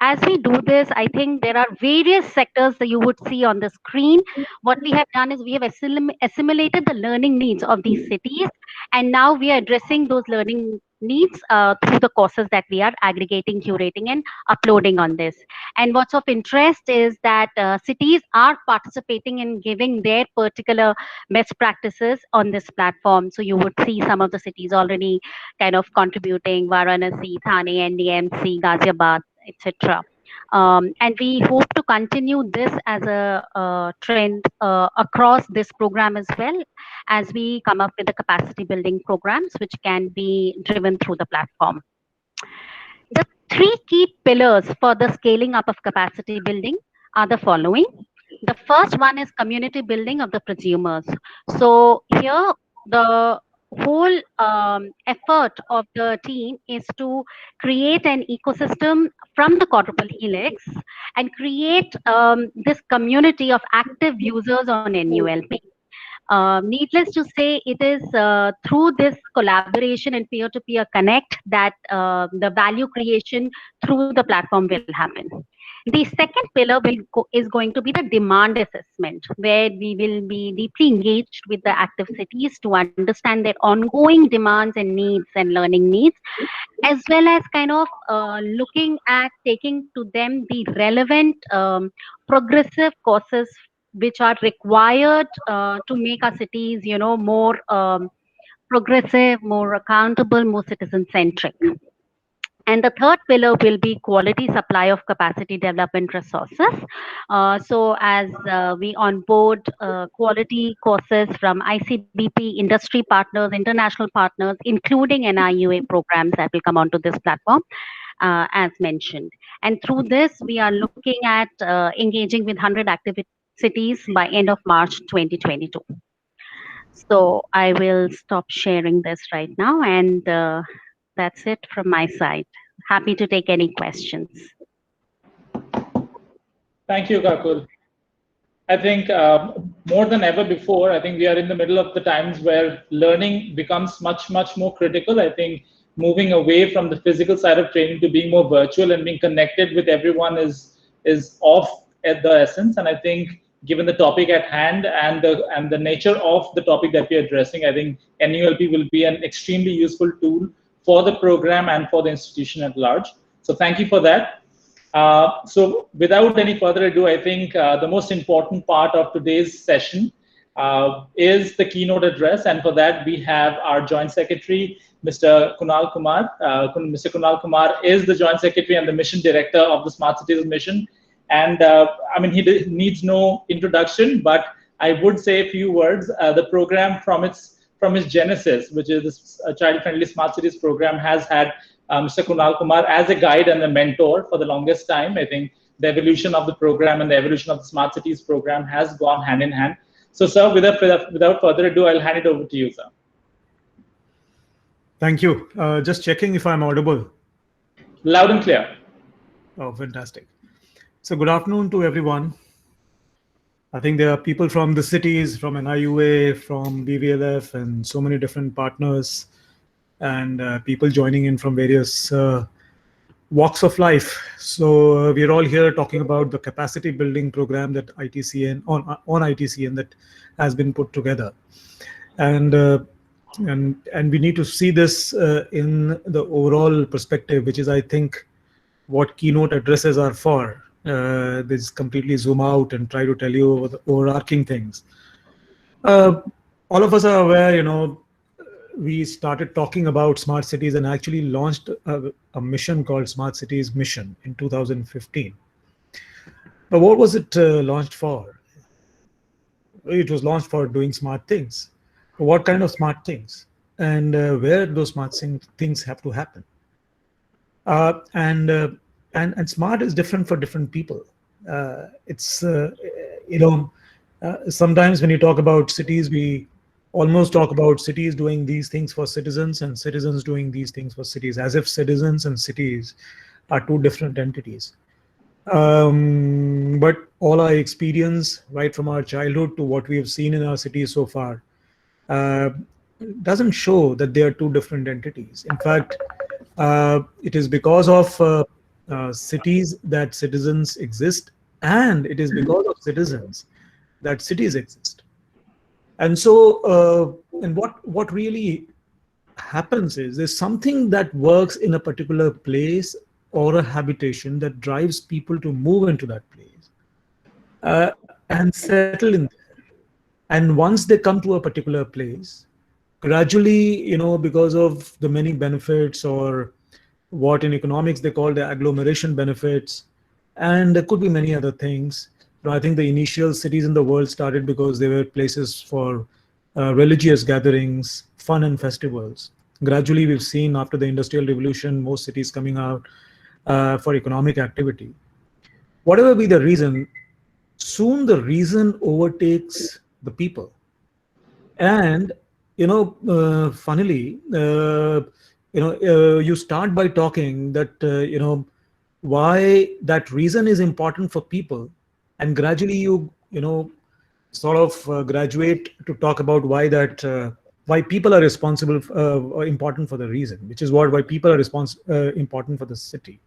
as we do this, I think there are various sectors that you would see on the screen. What we have done is we have assimilated the learning needs of these cities, and now we are addressing those learning needs through the courses that we are aggregating, curating, and uploading on this. And what's of interest is that cities are participating in giving their particular best practices on this platform. So you would see some of the cities already kind of contributing: Varanasi, Thane, NDMC, Ghaziabad, etc. And we hope to continue this as a trend across this program as well, as we come up with the capacity building programs which can be driven through the platform. The three key pillars for the scaling up of capacity building are the following. The first one is community building of the prosumers. So here the whole effort of the team is to create an ecosystem from the quadruple helix and create this community of active users on NULP. Needless to say, it is through this collaboration and peer-to-peer connect that the value creation through the platform will happen. The second pillar is going to be the demand assessment, where we will be deeply engaged with the active cities to understand their ongoing demands and needs and learning needs, as well as kind of looking at taking to them the relevant progressive courses which are required to make our cities, more progressive, more accountable, more citizen-centric. And the third pillar will be quality supply of capacity development resources. So as we onboard quality courses from ICBP, industry partners, international partners, including NIUA programs that will come onto this platform, as mentioned. And through this, we are looking at engaging with 100 cities by end of March 2022. So I will stop sharing this right now, and that's it from my side. Happy to take any questions. Thank you, Kakul. I think more than ever before, I think we are in the middle of the times where learning becomes much, much more critical. I think moving away from the physical side of training to being more virtual and being connected with everyone is of the essence. And I think given the topic at hand and the nature of the topic that we're addressing, I think NULP will be an extremely useful tool for the program and for the institution at large. So thank you for that. So without any further ado, I think the most important part of today's session is the keynote address. And for that, we have our Joint Secretary, Mr. Kunal Kumar. Mr. Kunal Kumar is the Joint Secretary and the Mission Director of the Smart Cities Mission. And I mean, he needs no introduction, but I would say a few words. The program from its genesis, which is this child-friendly smart cities program, has had Mr. Kunal Kumar as a guide and a mentor for the longest time. I think the evolution of the program and the evolution of the smart cities program has gone hand in hand. So, sir, without further ado, I'll hand it over to you, sir. Thank you. Just checking if I'm audible. Loud and clear. Oh, fantastic. So good afternoon to everyone. I think there are people from the cities, from NIUA, from BvLF, and so many different partners, and people joining in from various walks of life. So we're all here talking about the capacity building program that ITCN on ITCN that has been put together, and we need to see this in the overall perspective, which is, I think, what keynote addresses are for. This completely zoom out and try to tell you the overarching things. All of us are aware, we started talking about smart cities and actually launched a mission called Smart Cities Mission in 2015. But what was it launched for? It was launched for doing smart things. But what kind of smart things? And where those smart things have to happen? And smart is different for different people. Sometimes when you talk about cities, we almost talk about cities doing these things for citizens and citizens doing these things for cities, as if citizens and cities are two different entities. But all our experience, right from our childhood to what we have seen in our cities so far, doesn't show that they are two different entities. In fact, it is because of cities that citizens exist, and it is because of citizens that cities exist. And so, and what really happens is there's something that works in a particular place or a habitation that drives people to move into that place and settle in there. And once they come to a particular place, gradually, because of the many benefits, or what in economics they call the agglomeration benefits, and there could be many other things. I think the initial cities in the world started because they were places for religious gatherings, fun and festivals. Gradually, we've seen after the Industrial Revolution, most cities coming out for economic activity. Whatever be the reason, soon the reason overtakes the people. And, funnily, you start by talking that, why that reason is important for people. And gradually you sort of graduate to talk about why people are responsible, important for the reason, which is why people are important for the city.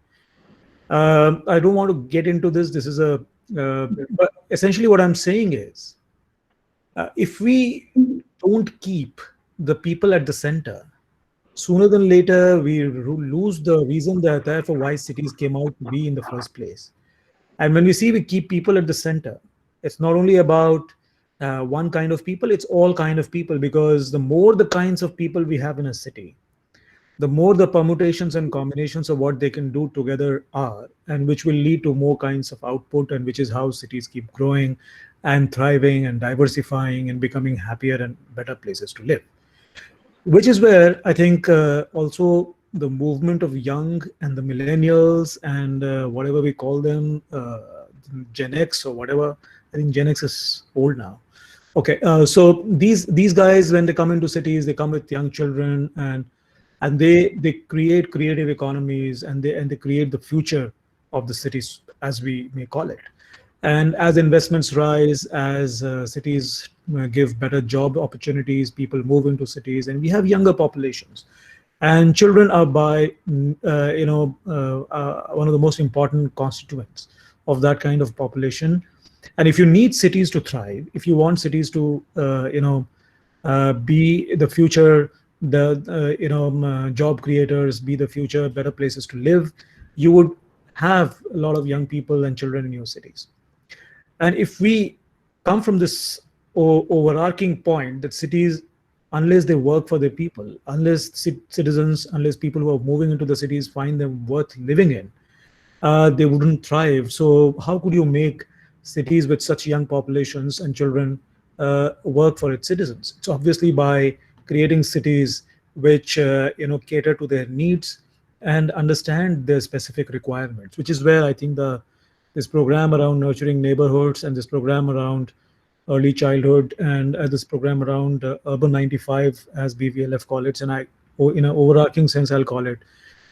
I don't want to get into this. This is but essentially what I'm saying is, if we don't keep the people at the center, sooner than later we lose the reason for why cities came out to be in the first place. And when we keep people at the center, it's not only about one kind of people, it's all kind of people, because the more the kinds of people we have in a city, the more the permutations and combinations of what they can do together are, and which will lead to more kinds of output, and which is how cities keep growing and thriving and diversifying and becoming happier and better places to live. Which is where I think also the movement of young and the millennials and whatever we call them, Gen X or whatever. I think Gen X is old now. Okay, so these guys, when they come into cities, they come with young children, and they create creative economies, and they create the future of the cities, as we may call it. And as investments rise, as cities give better job opportunities, people move into cities, and we have younger populations. And children are one of the most important constituents of that kind of population. And if you need cities to thrive, if you want cities to be the future, job creators, be the future, better places to live, you would have a lot of young people and children in your cities. And if we come from this overarching point that cities, unless they work for their people, unless unless people who are moving into the cities find them worth living in, they wouldn't thrive. So how could you make cities with such young populations and children work for its citizens? It's obviously by creating cities which cater to their needs and understand their specific requirements, which is where I think this program around nurturing neighborhoods, and this program around early childhood, and this program around Urban 95, as BvLF call it, and in an overarching sense, I'll call it,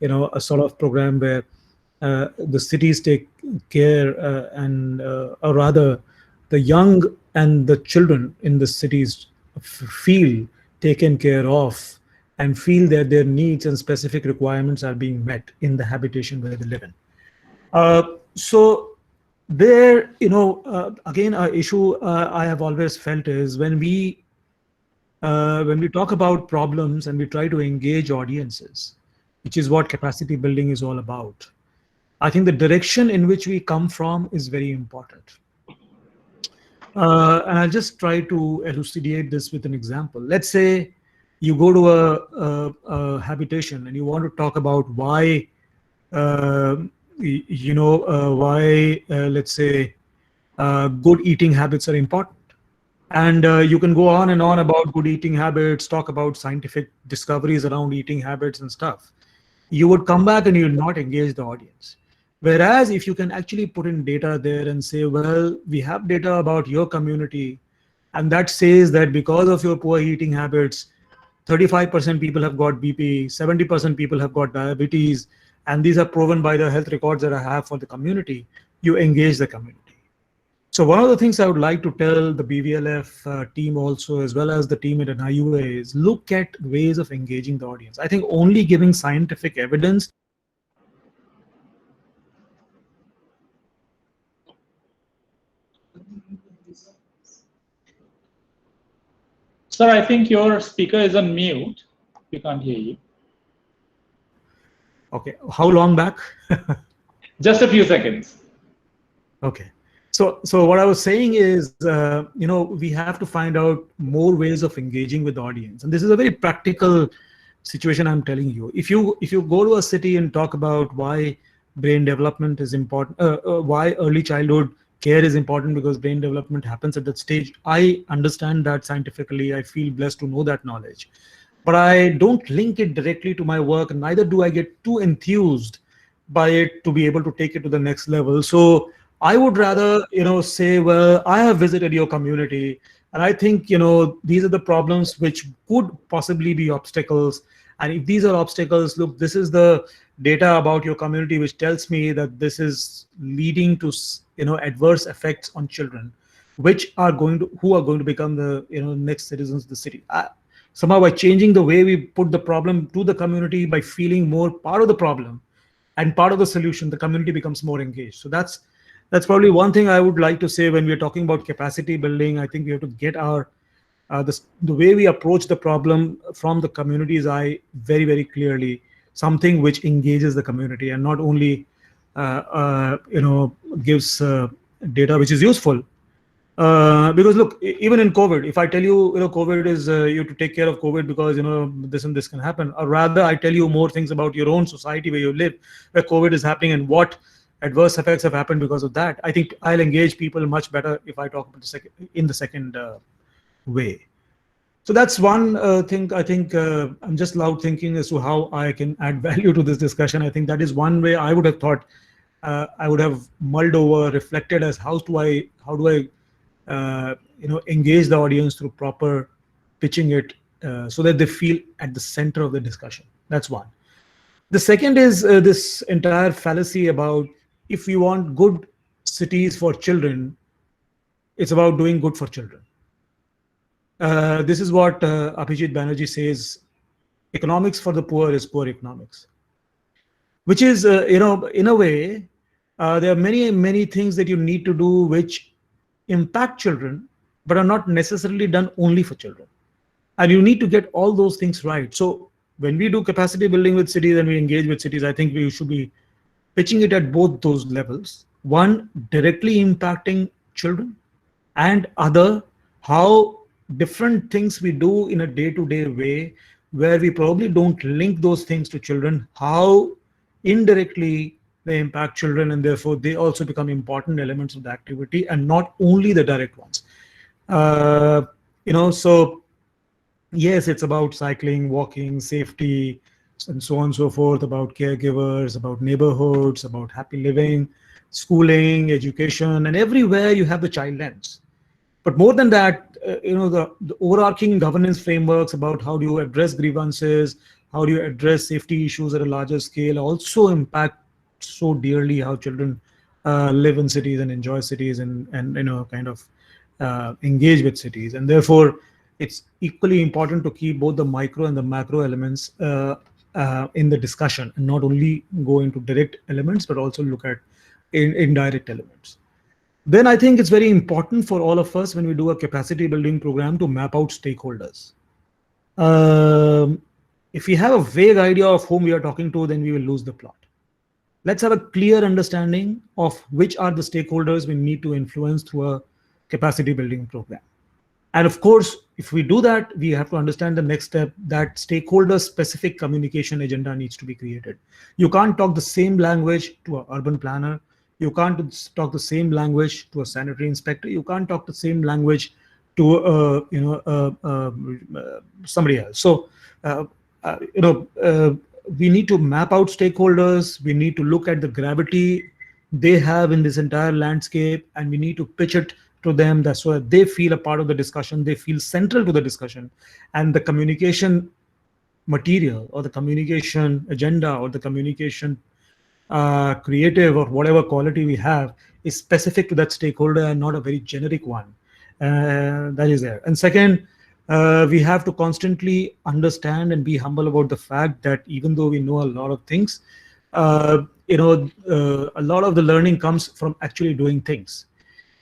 a sort of program where the cities take care or rather the young and the children in the cities feel taken care of and feel that their needs and specific requirements are being met in the habitation where they live in. So there, again, our issue I have always felt is when we talk about problems and we try to engage audiences, which is what capacity building is all about, I think the direction in which we come from is very important. And I'll just try to elucidate this with an example. Let's say you go to a habitation and you want to talk about why, let's say, good eating habits are important. And you can go on and on about good eating habits, talk about scientific discoveries around eating habits and stuff. You would come back and you would not engage the audience. Whereas if you can actually put in data there and say, well, we have data about your community, and that says that because of your poor eating habits, 35% people have got BP, 70% people have got diabetes, and these are proven by the health records that I have for the community, you engage the community. So one of the things I would like to tell the BvLF team also, as well as the team at NIUA, is look at ways of engaging the audience. I think only giving scientific evidence Sir, I think your speaker is on mute. We can't hear you. Okay, how long back? Just a few seconds. Okay. So what I was saying is, we have to find out more ways of engaging with the audience. And this is a very practical situation I'm telling you. If you go to a city and talk about why brain development is important, why early childhood care is important because brain development happens at that stage, I understand that scientifically. I feel blessed to know that knowledge. But I don't link it directly to my work, and neither do I get too enthused by it to be able to take it to the next level. So I would rather, say, well, I have visited your community, and I think, these are the problems which could possibly be obstacles. And if these are obstacles, look, this is the data about your community which tells me that this is leading to, adverse effects on children, who are going to become the, next citizens of the city. Somehow, by changing the way we put the problem to the community, by feeling more part of the problem and part of the solution, the community becomes more engaged. So that's probably one thing I would like to say when we're talking about capacity building. I think we have to get our the way we approach the problem from the community's eye very, very clearly, something which engages the community and not only gives data which is useful. Because look, even in COVID, if I tell you, COVID is you have to take care of COVID because this and this can happen, or rather I tell you more things about your own society where you live, where COVID is happening and what adverse effects have happened because of that, I think I'll engage people much better if I talk about the second way. So that's one thing. I think I'm just loud thinking as to how I can add value to this discussion. I think that is one way I would have thought, I would have mulled over, reflected as how do I engage the audience through proper pitching it so that they feel at the center of the discussion. That's one. The second is this entire fallacy about if you want good cities for children, it's about doing good for children. This is what Abhijit Banerjee says, economics for the poor is poor economics, which is, in a way, there are many, many things that you need to do which impact children, but are not necessarily done only for children. And you need to get all those things right. So when we do capacity building with cities and we engage with cities, I think we should be pitching it at both those levels. One, directly impacting children, and other, how different things we do in a day-to-day way, where we probably don't link those things to children, how indirectly they impact children, and therefore they also become important elements of the activity and not only the direct ones. So yes, it's about cycling, walking, safety, and so on and so forth, about caregivers, about neighborhoods, about happy living, schooling, education, and everywhere you have the child lens. But more than that, the overarching governance frameworks about how do you address grievances, how do you address safety issues at a larger scale, also impact so dearly how children live in cities and enjoy cities and kind of engage with cities. And therefore, it's equally important to keep both the micro and the macro elements in the discussion, and not only go into direct elements, but also look at indirect elements. Then I think it's very important for all of us when we do a capacity building program to map out stakeholders. If we have a vague idea of whom we are talking to, then we will lose the plot. Let's have a clear understanding of which are the stakeholders we need to influence through a capacity building program. And of course, if we do that, we have to understand the next step, that stakeholder specific communication agenda needs to be created. You can't talk the same language to an urban planner. You can't talk the same language to a sanitary inspector. You can't talk the same language to somebody else. So we need to map out stakeholders. We need to look at the gravity they have in this entire landscape, and we need to pitch it to them so that they feel a part of the discussion. They feel central to the discussion, and the communication material or the communication agenda or the communication creative or whatever quality we have is specific to that stakeholder and not a very generic one that is there. And second, we have to constantly understand and be humble about the fact that even though we know a lot of things, a lot of the learning comes from actually doing things.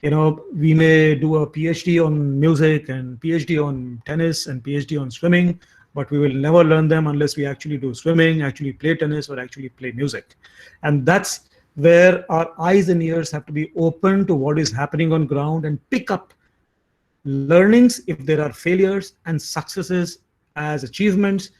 We may do a PhD on music and PhD on tennis and PhD on swimming, but we will never learn them unless we actually do swimming, actually play tennis, or actually play music. And that's where our eyes and ears have to be open to what is happening on ground and pick up learnings if there are failures and successes as achievements.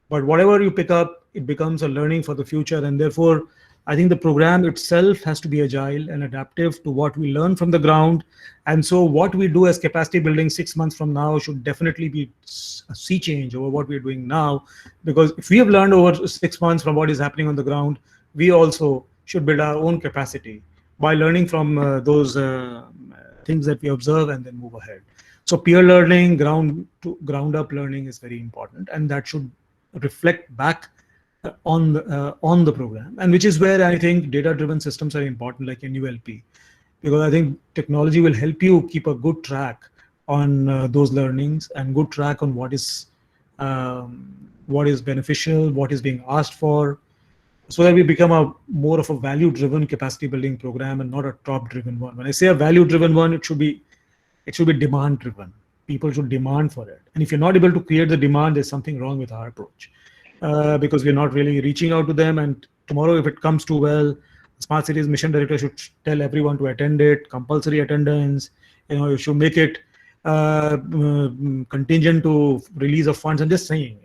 But whatever you pick up, it becomes a learning for the future. And therefore, I think the program itself has to be agile and adaptive to what we learn from the ground. And so what we do as capacity building 6 months from now should definitely be a sea change over what we're doing now. Because if we have learned over 6 months from what is happening on the ground, we also should build our own capacity by learning from those things that we observe and then move ahead. So peer learning, ground up learning is very important, and that should reflect back on the program, and which is where I think data-driven systems are important, like NULP, because I think technology will help you keep a good track on those learnings and good track on what is beneficial, what is being asked for, so that we become more of a value-driven capacity building program and not a top-driven one. When I say a value-driven one, it should be demand-driven. People should demand for it, and if you're not able to create the demand, there's something wrong with our approach. Because we're not really reaching out to them. And tomorrow, if it comes too well, Smart Cities Mission Director should tell everyone to attend it, compulsory attendance. You should make it contingent to release of funds. I'm just saying,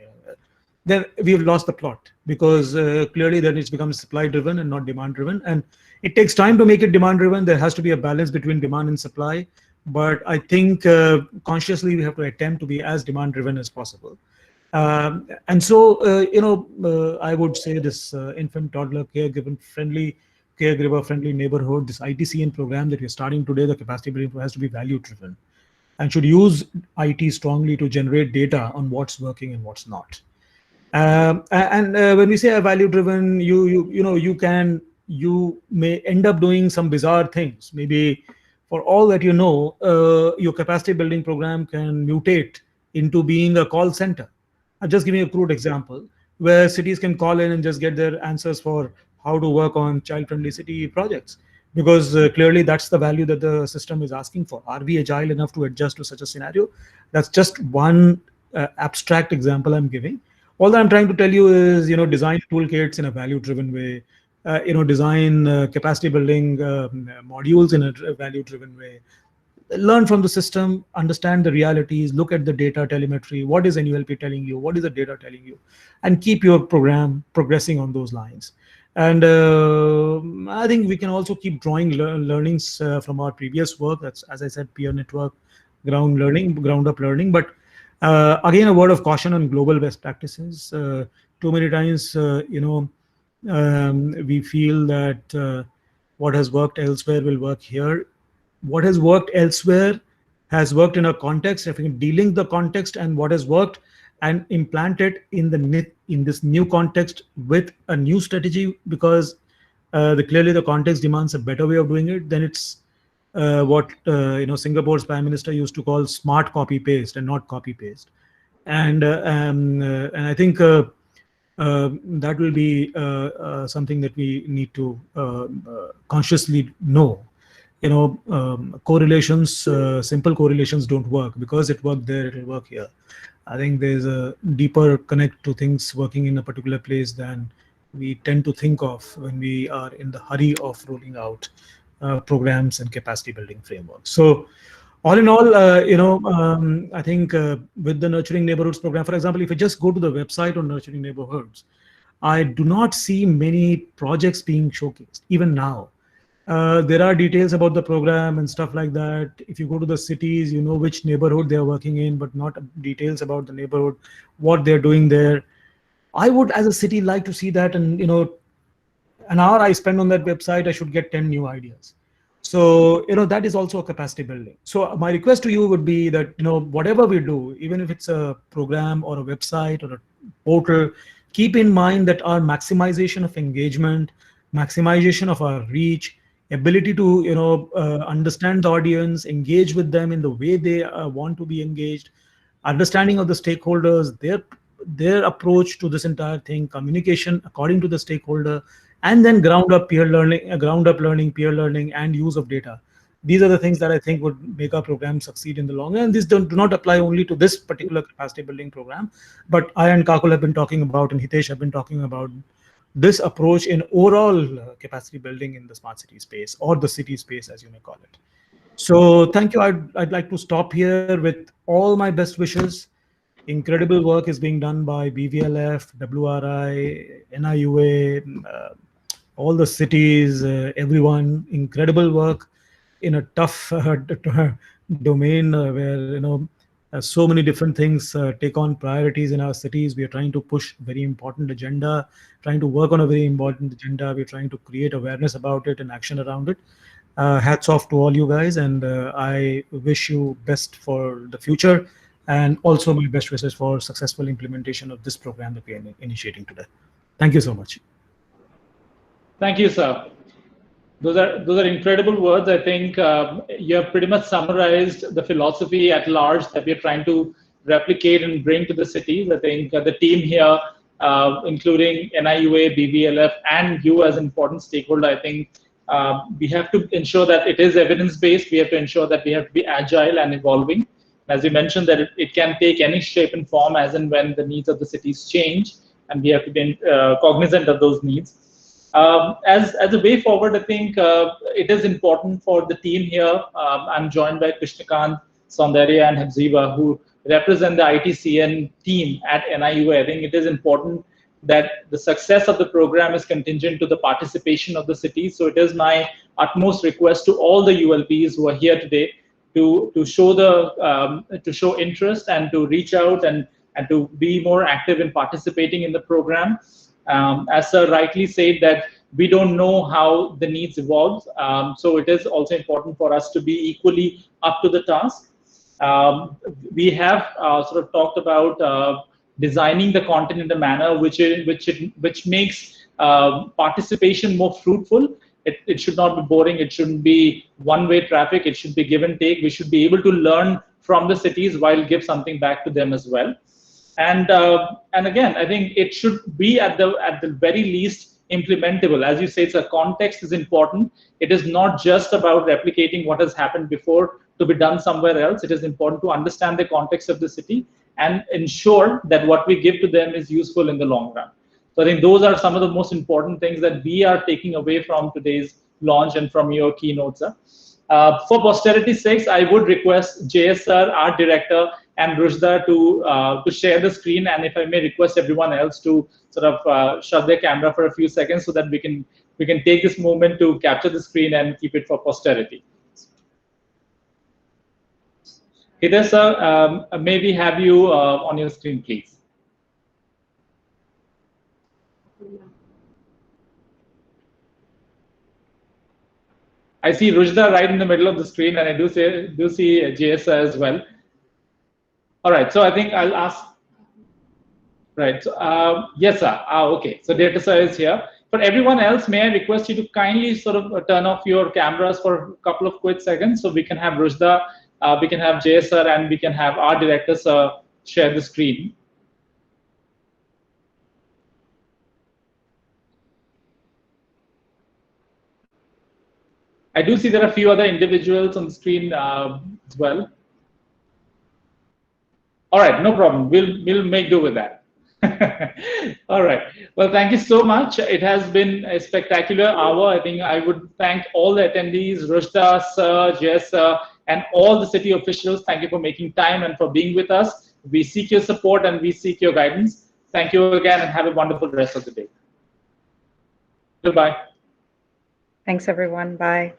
then we've lost the plot, because clearly then it's become supply driven and not demand driven. And it takes time to make it demand driven. There has to be a balance between demand and supply. But I think consciously we have to attempt to be as demand driven as possible. And so, I would say this infant toddler caregiver-friendly neighborhood, this ITCN program that we're starting today, the capacity building has to be value driven and should use IT strongly to generate data on what's working and what's not. And when we say a value driven, you may end up doing some bizarre things. Maybe for all that your capacity building program can mutate into being a call center. I'll just give you a crude example where cities can call in and just get their answers for how to work on child-friendly city projects, because clearly that's the value that the system is asking for. Are we agile enough to adjust to such a scenario? That's just one abstract example I'm giving. All that I'm trying to tell you is, design toolkits in a value-driven way, design capacity building modules in a value-driven way. Learn from the system, understand the realities, look at the data telemetry. What is NULP telling you? What is the data telling you? And keep your program progressing on those lines. And I think we can also keep drawing learnings from our previous work. That's, as I said, peer network, ground up learning. But again, a word of caution on global best practices. Too many times, we feel that what has worked elsewhere will work here. What has worked elsewhere has worked in a context. If we can de-link the context and what has worked and implant it in this new context with a new strategy, because clearly the context demands a better way of doing it, then it's what Singapore's Prime Minister used to call smart copy paste and not copy paste. And I think that will be something that we need to consciously know. Correlations, simple correlations don't work. Because it worked there, it'll work here. I think there's a deeper connect to things working in a particular place than we tend to think of when we are in the hurry of rolling out programs and capacity building frameworks. So all in all, I think with the Nurturing Neighborhoods program, for example, if you just go to the website on Nurturing Neighborhoods, I do not see many projects being showcased, even now. There are details about the program and stuff like that. If you go to the cities, you know which neighborhood they're working in, but not details about the neighborhood, what they're doing there. I would, as a city, like to see that. And, an hour I spend on that website, I should get 10 new ideas. So, that is also a capacity building. So my request to you would be that, whatever we do, even if it's a program or a website or a portal, keep in mind that our maximization of engagement, maximization of our reach, ability to understand the audience, engage with them in the way they want to be engaged, understanding of the stakeholders, their approach to this entire thing, communication according to the stakeholder, and then ground up learning, peer learning, and use of data. These are the things that I think would make our program succeed in the long run. And these do not apply only to this particular capacity building program, but I and Kakul have been talking about, and Hitesh have been talking about this approach in overall capacity building in the smart city space, or the city space, as you may call it. So thank you. I'd like to stop here with all my best wishes. Incredible work is being done by BvLF, WRI, NIUA, all the cities, everyone. Incredible work in a tough domain where so many different things take on priorities in our cities. We are trying to push very important agenda, trying to work on a very important agenda. We're trying to create awareness about it and action around it. Hats off to all you guys, and I wish you best for the future, and also my best wishes for successful implementation of this program that we are initiating today. Thank you so much. Thank you, sir. Those are incredible words. I think you have pretty much summarized the philosophy at large that we're trying to replicate and bring to the cities. I think the team here, including NIUA, BvLF, and you as an important stakeholder, I think we have to ensure that it is evidence-based. We have to ensure that we have to be agile and evolving. As you mentioned, that it can take any shape and form as and when the needs of the cities change, and we have to be cognizant of those needs. As a way forward, I think it is important for the team here. I'm joined by Krishnakant, Saundarya, and Hepzibah, who represent the ITCN team at NIUA. I think it is important that the success of the program is contingent to the participation of the cities. So it is my utmost request to all the ULPs who are here today to show interest and to reach out and to be more active in participating in the program. As Sir rightly said, that we don't know how the needs evolve, so it is also important for us to be equally up to the task. We have sort of talked about designing the content in a manner which makes participation more fruitful. It should not be boring. It shouldn't be one-way traffic. It should be give and take. We should be able to learn from the cities while give something back to them as well. And again, I think it should be at the very least implementable. As you say, the context is important. It is not just about replicating what has happened before to be done somewhere else. It is important to understand the context of the city and ensure that what we give to them is useful in the long run. So I think those are some of the most important things that we are taking away from today's launch and from your keynotes. For posterity's sake, I would request JS sir, our director, and Rushda to share the screen, and if I may request everyone else to sort of shut their camera for a few seconds so that we can take this moment to capture the screen and keep it for posterity. Hitesh sir, may we have you on your screen, please? I see Rushda right in the middle of the screen, and I do see JS as well. All right, so I think I'll ask. Right, so, yes, sir. Okay, so Data Sir is here. For everyone else, may I request you to kindly sort of turn off your cameras for a couple of quick seconds so we can have Rushda, we can have JS sir, and we can have our director sir share the screen. I do see there are a few other individuals on the screen as well. All right, no problem. We'll make do with that. All right. Well, thank you so much. It has been a spectacular hour. I think I would thank all the attendees, Rushda, Sir, Jess, and all the city officials. Thank you for making time and for being with us. We seek your support and we seek your guidance. Thank you again and have a wonderful rest of the day. Goodbye. Thanks, everyone. Bye.